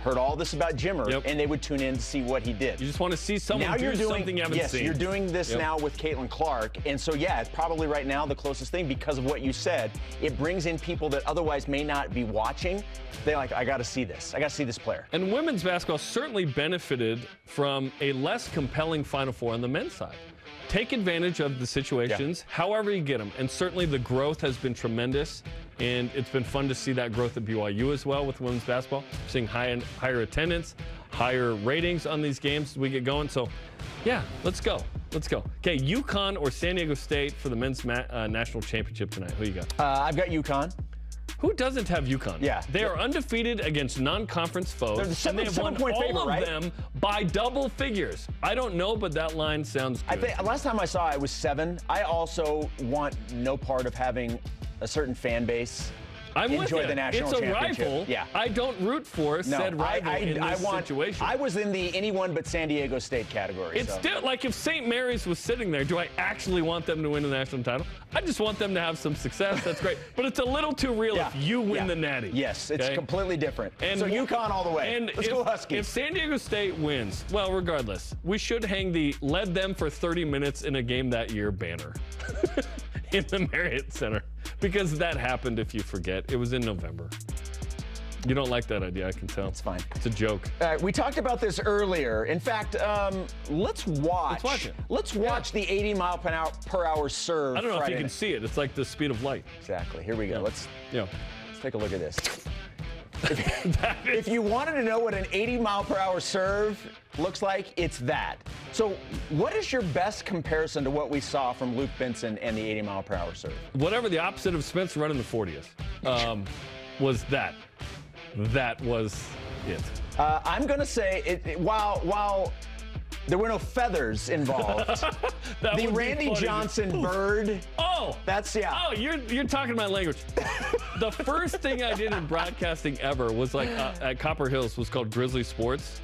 heard all this about Jimmer, and they would tune in to see what he did. You just want to see someone now do something you haven't seen. Yes, you're doing this now with Caitlin Clark, and so it's probably right now the closest thing because of what you said. It brings in people that otherwise may not be watching. They're like, I got to see this. I got to see this player. And women's basketball certainly benefited from a less compelling Final Four on the men's side. Take advantage of the situations, however you get them. And certainly the growth has been tremendous. And it's been fun to see that growth at BYU as well with women's basketball. Seeing higher attendance, higher ratings on these games as we get going. So, let's go. Let's go. Okay, UConn or San Diego State for the men's national championship tonight. Who you got? I've got UConn. Who doesn't have UConn? Yeah. They are undefeated against non-conference foes. They're and they have won all of them by double figures. I don't know, but that line sounds good. I think last time I saw it was 7. I also want no part of having a certain fan base enjoy the national championship. It's a rival. Yeah. I don't root for said rival in this situation. I was in the anyone but San Diego State category. It's still like if St. Mary's was sitting there, do I actually want them to win the national title? I just want them to have some success. That's great. But it's a little too real if you win the Natty. Yes, it's completely different. And so UConn all the way. And Let's go Huskies. If San Diego State wins, well, regardless, we should hang the led them for 30 minutes in a game that year banner in the Marriott Center. Because that happened, if you forget. It was in November. You don't like that idea, I can tell. It's fine. It's a joke. We talked about this earlier. In fact, let's watch it. Let's watch the 80 mile per hour serve. I don't know Friday if you can see it. It's like the speed of light. Exactly. Here we go. Let's take a look at this. If you wanted to know what an 80 mile per hour serve looks like, it's that. So what is your best comparison to what we saw from Luke Benson and the 80 mile per hour serve? Whatever the opposite of Spencer running the 40 is, was that. That was it. I'm going to say, while there were no feathers involved, the Randy Johnson bird. Oh, that's Oh, you're talking my language. The first thing I did in broadcasting ever was at Copper Hills was called Grizzly Sports.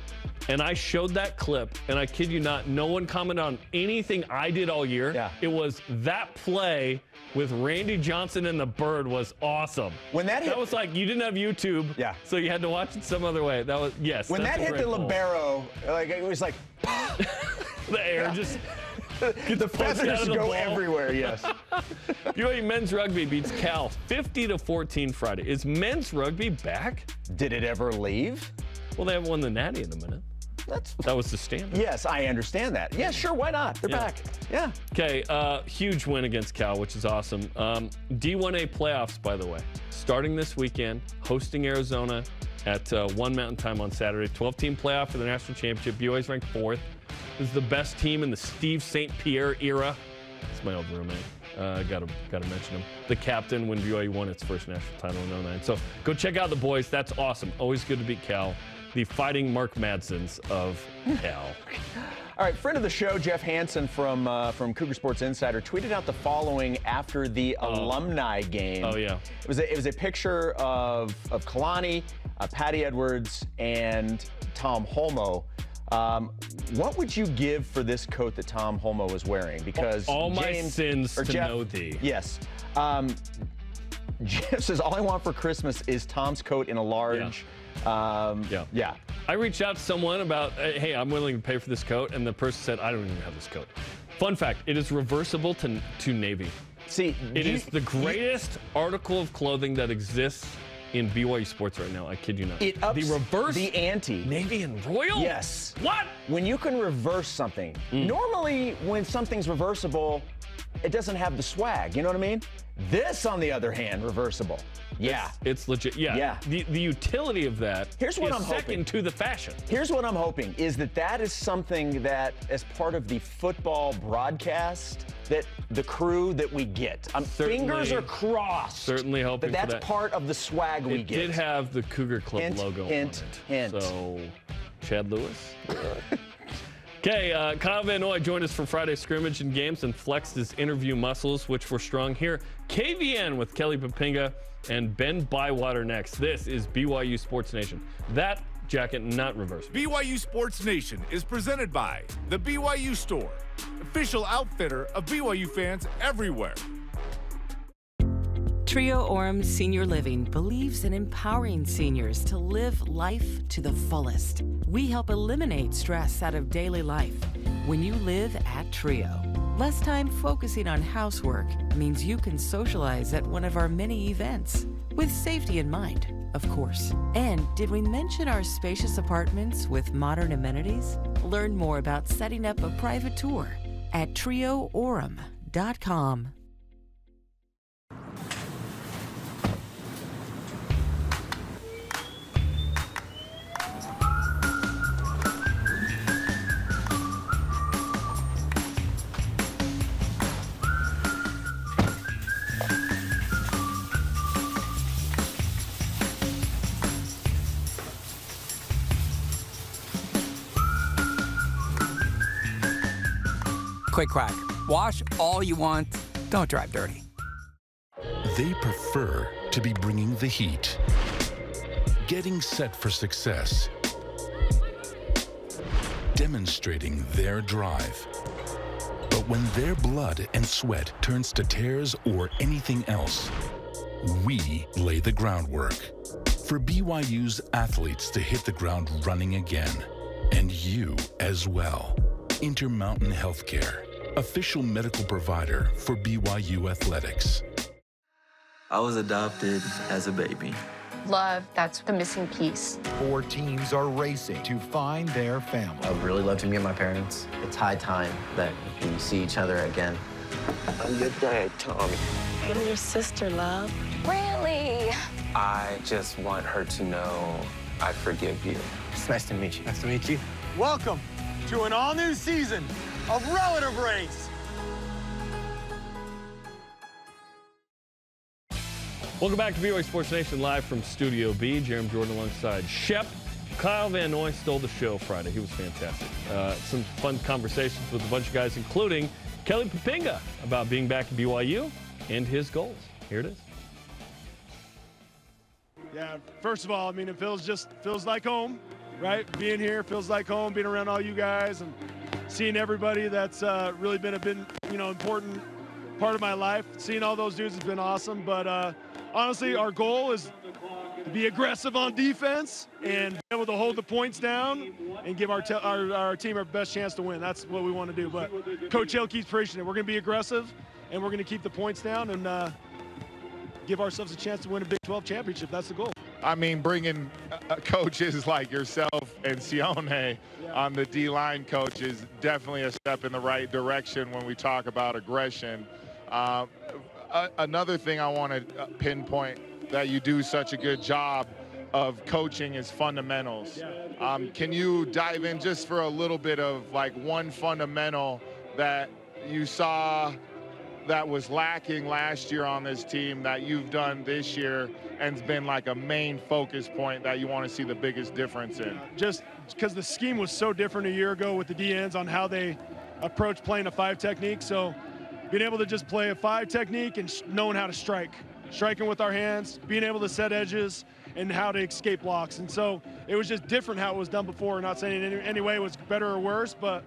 And I showed that clip, and I kid you not, no one commented on anything I did all year. Yeah. It was that play with Randy Johnson and the bird was awesome. When that hit, was like you didn't have YouTube, so you had to watch it some other way. That was when that hit the libero, it was like the air just. The feathers go everywhere. Yes. BYU men's rugby beats Cal 50-14 Friday. Is men's rugby back? Did it ever leave? Well, they haven't won the Natty in a minute. That was the standard. Yes, I understand that. Yeah, sure, why not? They're back. Yeah. Okay, huge win against Cal, which is awesome. D1A playoffs, by the way, starting this weekend, hosting Arizona at 1 Mountain Time on Saturday. 12-team playoff for the national championship. BYU's ranked 4th. This is the best team in the Steve St. Pierre era. It's my old roommate. Got to mention him. The captain when BYU won its first national title in 2009. So go check out the boys. That's awesome. Always good to beat Cal. the fighting Mark Madsons of hell. All right, friend of the show, Jeff Hansen from Cougar Sports Insider, tweeted out the following after the alumni game. Oh, yeah. It was a picture of Kalani, Patty Edwards, and Tom Holmoe. What would you give for this coat that Tom Holmoe was wearing? Because all my James, sins or to Jeff, know thee. Yes. Jeff says, all I want for Christmas is Tom's coat in a large. Yeah. I reached out to someone about, hey, I'm willing to pay for this coat, and the person said, I don't even have this coat. Fun fact, it is reversible to navy. See, it is the greatest article of clothing that exists in BYU sports right now. I kid you not. It ups the reverse the ante. Navy and royal? Yes. What? When you can reverse something. Normally, when something's reversible, it doesn't have the swag. You know what I mean? This, on the other hand, reversible. Yeah. It's legit. Yeah. The utility of that Here's what is I'm second hoping. to the fashion. Here's what I'm hoping is that is something that, as part of the football broadcast, that the crew that we get. Fingers are crossed. Certainly hoping that's for that. part of the swag we get. It did have the Cougar Club logo on it. Hint. So, Chad Lewis. Okay, Kyle Van Noy joined us for Friday Scrimmage and Games and flexed his interview muscles, which were strong here. KVN with Kelly Poppinga and Ben Bywater next. This is BYU Sports Nation. That jacket not reversed. BYU Sports Nation is presented by the BYU Store, official outfitter of BYU fans everywhere. Trio Orem Senior Living believes in empowering seniors to live life to the fullest. We help eliminate stress out of daily life when you live at Trio. Less time focusing on housework means you can socialize at one of our many events, with safety in mind, of course. And did we mention our spacious apartments with modern amenities? Learn more about setting up a private tour at trioorem.com. Quick crack. Wash all you want. Don't drive dirty. They prefer to be bringing the heat, getting set for success, demonstrating their drive. But when their blood and sweat turns to tears or anything else, we lay the groundwork for BYU's athletes to hit the ground running again, and you as well. Intermountain Healthcare, official medical provider for BYU Athletics. I was adopted as a baby. Love, that's the missing piece. 4 teams are racing to find their family. I would really love to meet my parents. It's high time that we see each other again. I'm your dad, Tommy. I'm your sister, love. Really? I just want her to know I forgive you. It's nice to meet you. Nice to meet you. Welcome to an all-new season of Relative Race. Welcome back to BYU Sports Nation live from Studio B. Jarom Jordan alongside Shep. Kyle Van Noy stole the show Friday. He was fantastic. Some fun conversations with a bunch of guys, including Kelly Poppinga, about being back at BYU and his goals. Here it is. Yeah, first of all, I mean, it feels like home, right? Being here feels like home, being around all you guys and seeing everybody that's really been important part of my life. Seeing all those dudes has been awesome, but honestly, our goal is to be aggressive on defense and be able to hold the points down and give our team our best chance to win. That's what we want to do. But Coach Hill keeps preaching it. We're going to be aggressive, and we're going to keep the points down and give ourselves a chance to win a Big 12 championship. That's the goal. I mean, bringing coaches like yourself and Sione on the D-line coach is definitely a step in the right direction when we talk about aggression. Another thing I want to pinpoint that you do such a good job of coaching is fundamentals. Can you dive in just for a little bit of like one fundamental that you saw that was lacking last year on this team that you've done this year and has been like a main focus point that you want to see the biggest difference in? Just because the scheme was so different a year ago with the DNs on how they approach playing a 5 technique. So being able to just play a 5 technique and knowing how to striking with our hands, being able to set edges, and how to escape blocks. And so it was just different how it was done before. Not saying in any way it was better or worse, but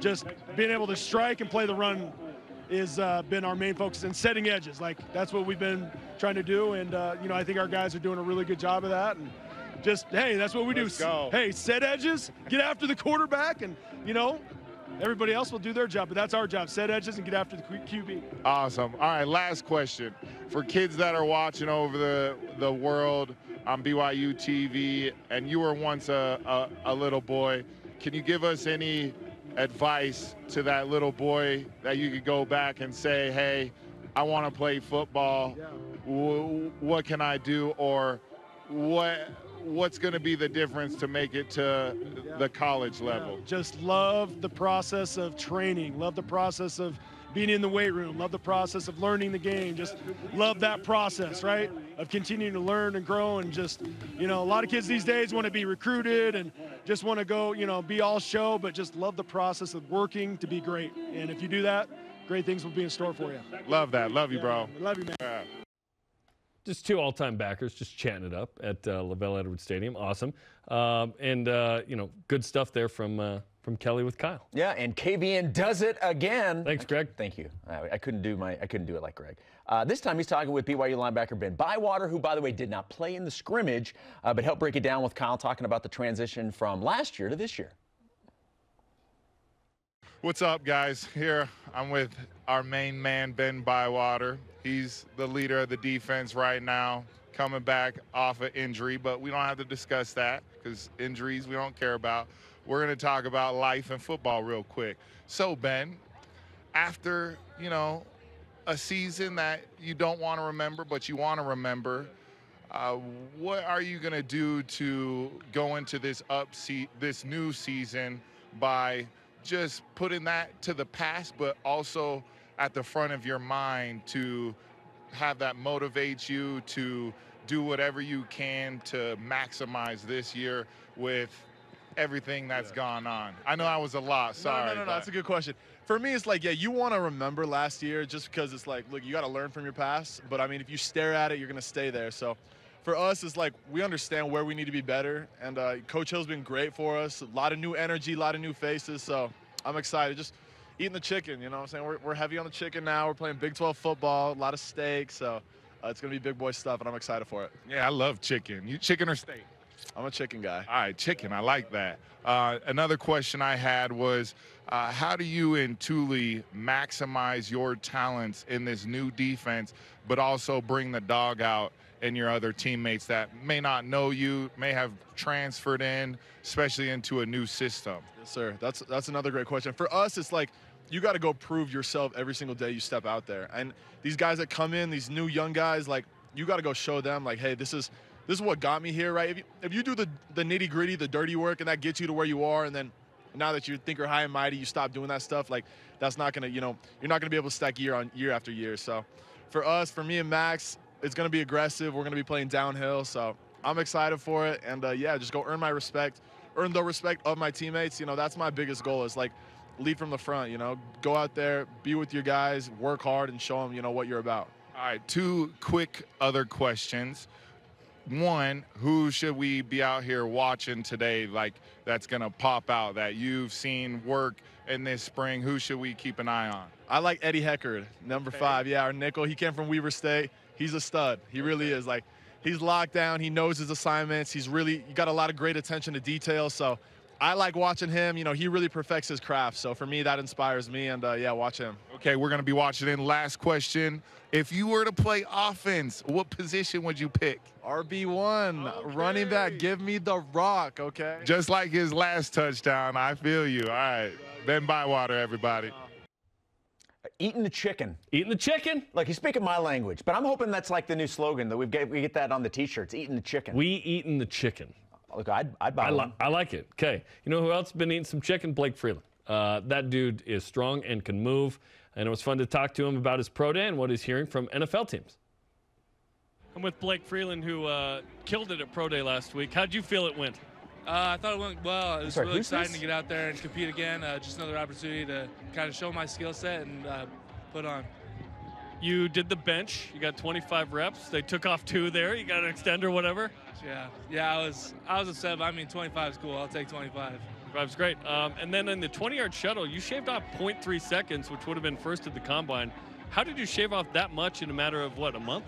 just being able to strike and play the run is been our main focus, and setting edges. Like, that's what we've been trying to do, and you know, I think our guys are doing a really good job of that. And just, hey, that's what we do. Hey, set edges, get after the quarterback, and you know, everybody else will do their job, but that's our job: set edges and get after the QB. Awesome. All right, last question for kids that are watching over the world on BYU TV, and you were once a little boy. Can you give us any advice to that little boy that you could go back and say, hey, I want to play football, what can I do, or what's going to be the difference to make it to the college level? Just love the process of training, love the process of being in the weight room, love the process of learning the game, just love that process, right, of continuing to learn and grow. And just, you know, a lot of kids these days want to be recruited and just want to go, you know, be all show, but just love the process of working to be great. And if you do that, great things will be in store for you. Love that. Love you, bro. Love you, man. Yeah. Just 2 all-time backers just chatting it up at LaVell Edwards Stadium. Awesome. You know, good stuff there from Kelly with Kyle. Yeah, and KVN does it again. Thanks, Greg. Thank you. I couldn't do it like Greg. This time he's talking with BYU linebacker Ben Bywater, who, by the way, did not play in the scrimmage, but helped break it down with Kyle, talking about the transition from last year to this year. What's up, guys? Here I'm with our main man, Ben Bywater. He's the leader of the defense right now, coming back off an injury, but we don't have to discuss that because injuries we don't care about. We're going to talk about life and football real quick. So, Ben, after, you know, a season that you don't want to remember, but you want to remember, what are you going to do to go into this new season by just putting that to the past, but also at the front of your mind to have that motivate you to do whatever you can to maximize this year with everything that's gone on? I know that was a lot. Sorry. No, that's a good question. For me, it's like, yeah, you want to remember last year just because it's like, look, you got to learn from your past. But, I mean, if you stare at it, you're going to stay there. So for us, it's like we understand where we need to be better. And Coach Hill's been great for us. A lot of new energy, a lot of new faces. So I'm excited. Just eating the chicken, you know what I'm saying? We're heavy on the chicken now. We're playing Big 12 football, a lot of steak. So it's going to be big boy stuff, and I'm excited for it. Yeah, I love chicken. You chicken or steak? I'm a chicken guy. All right, chicken. I like that. Another question I had was, how do you and Thule maximize your talents in this new defense, but also bring the dog out in your other teammates that may not know you, may have transferred in, especially into a new system? Yes, sir. That's another great question. For us, it's like you got to go prove yourself every single day you step out there. And these guys that come in, these new young guys, like you got to go show them, like, hey, this is what got me here, right? If you do the nitty-gritty, the dirty work, and that gets you to where you are, and then now that you think you're high and mighty, you stop doing that stuff, like that's not going to, you know, you're not going to be able to stack year after year. So for us, for me and Max, it's going to be aggressive. We're going to be playing downhill. So I'm excited for it. And, yeah, just go earn my respect, earn the respect of my teammates. You know, that's my biggest goal is, like, lead from the front, you know. Go out there, be with your guys, work hard, and show them, you know, what you're about. All right, 2 quick other questions. One, who should we be out here watching today, like, that's going to pop out that you've seen work in this spring? Who should we keep an eye on? I like Eddie Heckard, number 5. Yeah, our nickel. He came from Weber State. He's a stud. He really is. Like, he's locked down. He knows his assignments. He's really got a lot of great attention to detail. So I like watching him. You know, he really perfects his craft. So for me, that inspires me. And, yeah, watch him. Okay, we're going to be watching in. Last question. If you were to play offense, what position would you pick? RB1, okay. Running back. Give me the rock, okay? Just like his last touchdown. I feel you. All right. Ben Bywater, everybody. Eating the chicken. Eating the chicken? Look, he's speaking my language, but I'm hoping that's like the new slogan that we get that on the T-shirts. Eating the chicken. We eating the chicken. Look, I'd buy one. I like it. Okay. You know who else has been eating some chicken? Blake Freeland. That dude is strong and can move. And it was fun to talk to him about his pro day and what he's hearing from NFL teams. I'm with Blake Freeland, who killed it at pro day last week. How'd you feel it went? I thought it went well. It was really exciting to get out there and compete again. Just another opportunity to kind of show my skill set and put on. You did the bench. You got 25 reps. They took off 2 there. You got an extender, whatever. Yeah. I was upset, but I mean 25 is cool. I'll take 25. 25's great. And then in the 20-yard shuttle, you shaved off 0.3 seconds, which would have been first at the combine. How did you shave off that much in a matter of what, a month?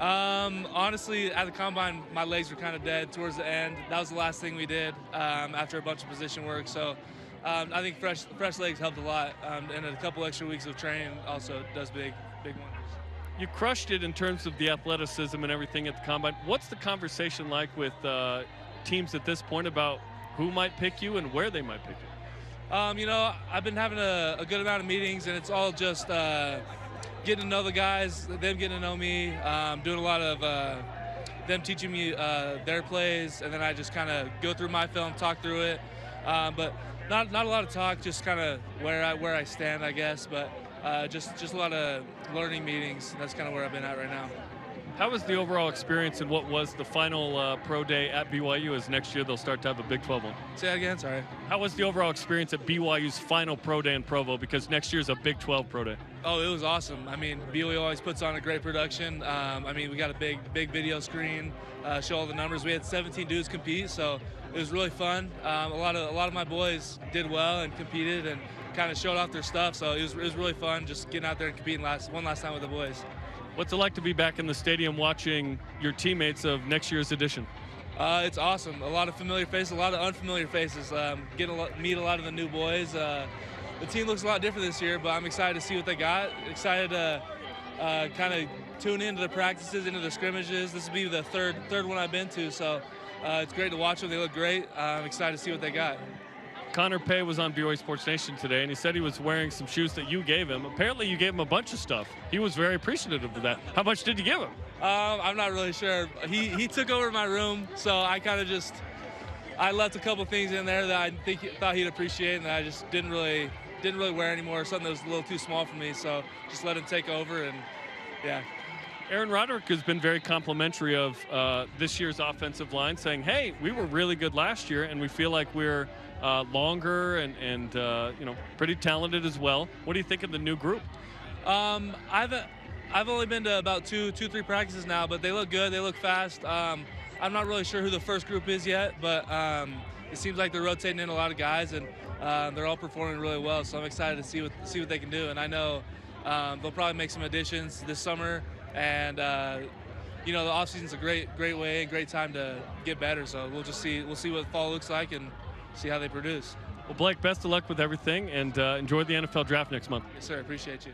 Honestly, at the combine, my legs were kind of dead towards the end. That was the last thing we did after a bunch of position work. So I think fresh legs helped a lot, and a couple extra weeks of training also does big wonders. You crushed it in terms of the athleticism and everything at the combine. What's the conversation like with teams at this point about who might pick you and where they might pick you? You know, I've been having a good amount of meetings, and it's all just getting to know the guys, them getting to know me, doing a lot of them teaching me their plays, and then I just kind of go through my film, talk through it. But not a lot of talk, just kind of where I stand, I guess. But just a lot of learning meetings. That's kind of where I've been at right now. How was the overall experience and what was the final pro day at BYU, as next year they'll start to have a Big 12 one? Say that again, sorry. How was the overall experience at BYU's final pro day in Provo, because next year's a Big 12 pro day? Oh, it was awesome. I mean, BYU always puts on a great production. I mean, we got a big video screen, show all the numbers. We had 17 dudes compete, so it was really fun. A lot of my boys did well and competed and kind of showed off their stuff, so it was really fun just getting out there and competing one last time with the boys. What's it like to be back in the stadium watching your teammates of next year's edition? It's awesome. A lot of familiar faces, a lot of unfamiliar faces. Meet a lot of the new boys. The team looks a lot different this year, but I'm excited to see what they got. Excited to kind of tune into the practices, into the scrimmages. This will be the third one I've been to, so it's great to watch them. They look great. I'm excited to see what they got. Connor Pay was on BYU Sports Nation today, and he said he was wearing some shoes that you gave him. Apparently, you gave him a bunch of stuff. He was very appreciative of that. How much did you give him? I'm not really sure. He took over my room, so I kind of I left a couple things in there that I thought he'd appreciate, and I just didn't really wear anymore. Something that was a little too small for me, so just let him take over, and yeah. Aaron Roderick has been very complimentary of this year's offensive line, saying, hey, we were really good last year, and we feel like we're longer and pretty talented as well. What do you think of the new group? I've only been to about two, 3 practices now, but they look good. They look fast. I'm not really sure who the first group is yet, but it seems like they're rotating in a lot of guys, and they're all performing really well. So I'm excited to see what they can do. And I know they'll probably make some additions this summer. And the offseason's a great way and great time to get better. So we'll see what fall looks like and see how they produce. Well, Blake, best of luck with everything, and enjoy the NFL draft next month. Yes, sir. Appreciate you.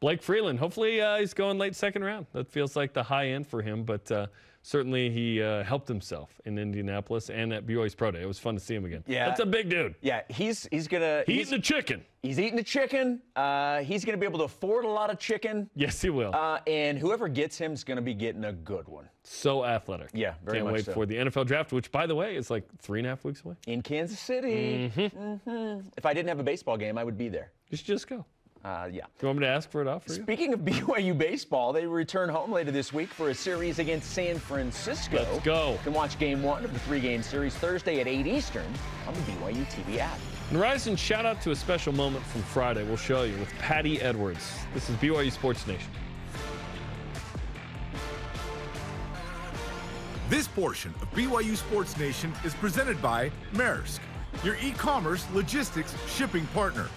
Blake Freeland, hopefully he's going late second round. That feels like the high end for him, but certainly he helped himself in Indianapolis and at BYU's Pro Day. It was fun to see him again. Yeah. That's a big dude. Yeah, he's eating the chicken. He's eating the chicken. He's going to be able to afford a lot of chicken. Yes, he will. And whoever gets him is going to be getting a good one. So athletic. Yeah, very Can't much wait so. for the NFL draft, which, by the way, is like 3.5 weeks away. In Kansas City. If I didn't have a baseball game, I would be there. You should just go. Yeah. Do you want me to ask for it off for you? Speaking of BYU baseball, they return home later this week for a series against San Francisco. Let's go. You can watch Game 1 of the 3-game series Thursday at 8 Eastern on the BYU TV app. And Ryzen, shout out to a special moment from Friday we'll show you with Patty Edwards. This is BYU Sports Nation. This portion of BYU Sports Nation is presented by Maersk, your e-commerce logistics shipping partner.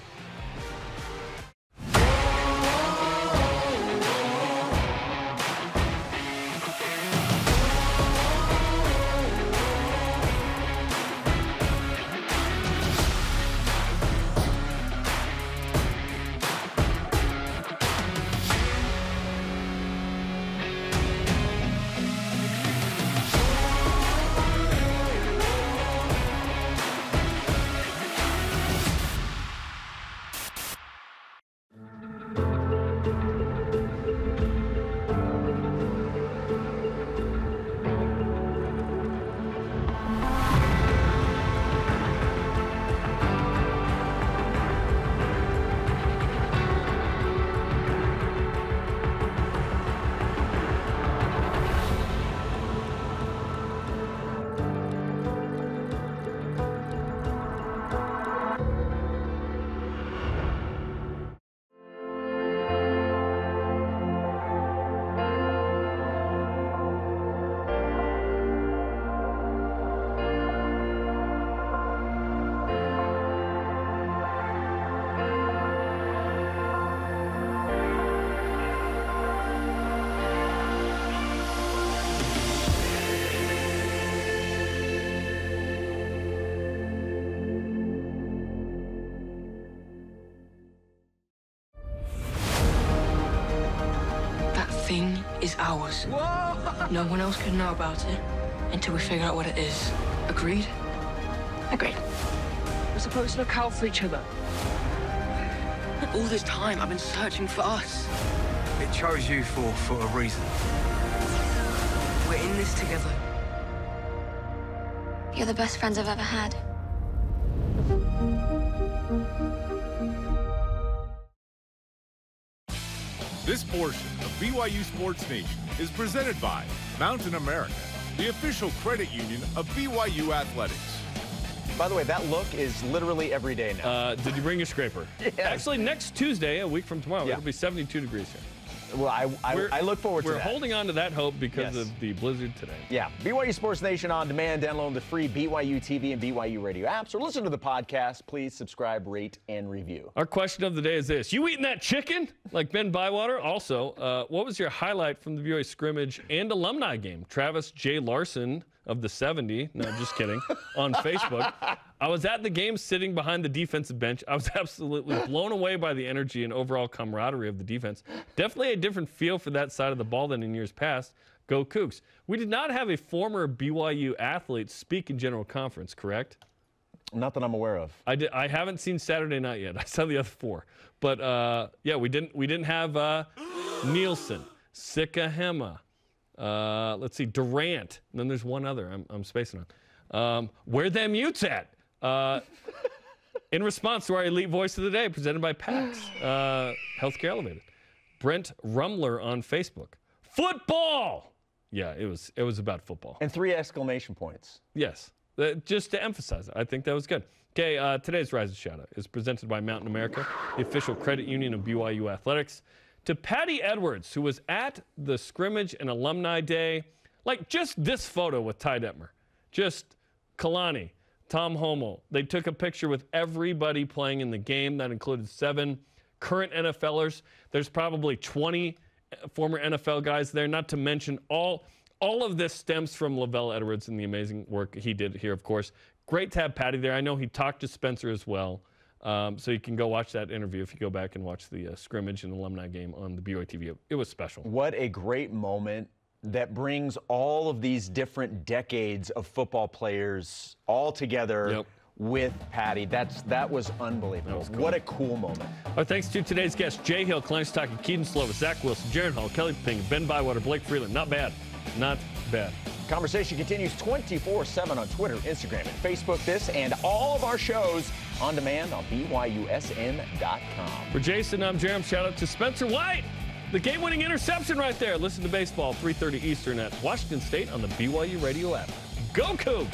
thing is ours. Whoa! No one else can know about it until we figure out what it is. Agreed? Agreed. We're supposed to look out for each other. All this time, I've been searching for us. It chose you for a reason. We're in this together. You're the best friends I've ever had. This portion of BYU Sports Nation is presented by Mountain America, the official credit union of BYU Athletics. By the way, that look is literally every day now. Did you bring your scraper? Yes. Actually, next Tuesday, a week from tomorrow, it'll be 72 degrees here. Well, I look forward to that. We're holding on to that hope because of the blizzard today. Yeah. BYU Sports Nation on demand. Download the free BYU TV and BYU radio apps or listen to the podcast. Please subscribe, rate, and review. Our question of the day is this. You eating that chicken like Ben Bywater? Also, what was your highlight from the BYU scrimmage and alumni game? Travis J. Larson of the 70, no, just kidding, on Facebook. I was at the game sitting behind the defensive bench. I was absolutely blown away by the energy and overall camaraderie of the defense. Definitely a different feel for that side of the ball than in years past. Go Cougs. We did not have a former BYU athlete speak in General Conference, correct? Not that I'm aware of. I haven't seen Saturday night yet. I saw the other four. But, yeah, we didn't have Nielsen, Sikahema, let's see, Durant. And then there's one other I'm spacing on. Where them Utes at? In response to our Elite Voice of the Day, presented by PAX, Healthcare Elevated. Brent Rumler on Facebook. Football! Yeah, it was about football. And 3 exclamation points. Yes, just to emphasize it. I think that was good. Okay, today's Rise and Shout Out is presented by Mountain America, the official credit union of BYU Athletics. To Patty Edwards, who was at the scrimmage and alumni day, like just this photo with Ty Detmer, just Kalani, Tom Homo. They took a picture with everybody playing in the game. That included 7 current NFLers. There's probably 20 former NFL guys there, not to mention all of this stems from Lavelle Edwards and the amazing work he did here, of course. Great to have Patty there. I know he talked to Spencer as well. So you can go watch that interview if you go back and watch the scrimmage and alumni game on the BYU TV. It was special. What a great moment that brings all of these different decades of football players all together with Patty. That was unbelievable. That was cool. What a cool moment. Our thanks to today's guests, Jay Hill, Kalani Sitake, Kedon Slovis, Zach Wilson, Jaren Hall, Kelly Poppinga, Ben Bywater, Blake Freeland. Not bad. Not bad. Conversation continues 24/7 on Twitter, Instagram, and Facebook. This and all of our shows on demand on BYUSN.com. For Jason, I'm Jarom. Shout out to Spencer White. The game-winning interception right there. Listen to baseball, 3:30 Eastern at Washington State on the BYU radio app. Go Cougs!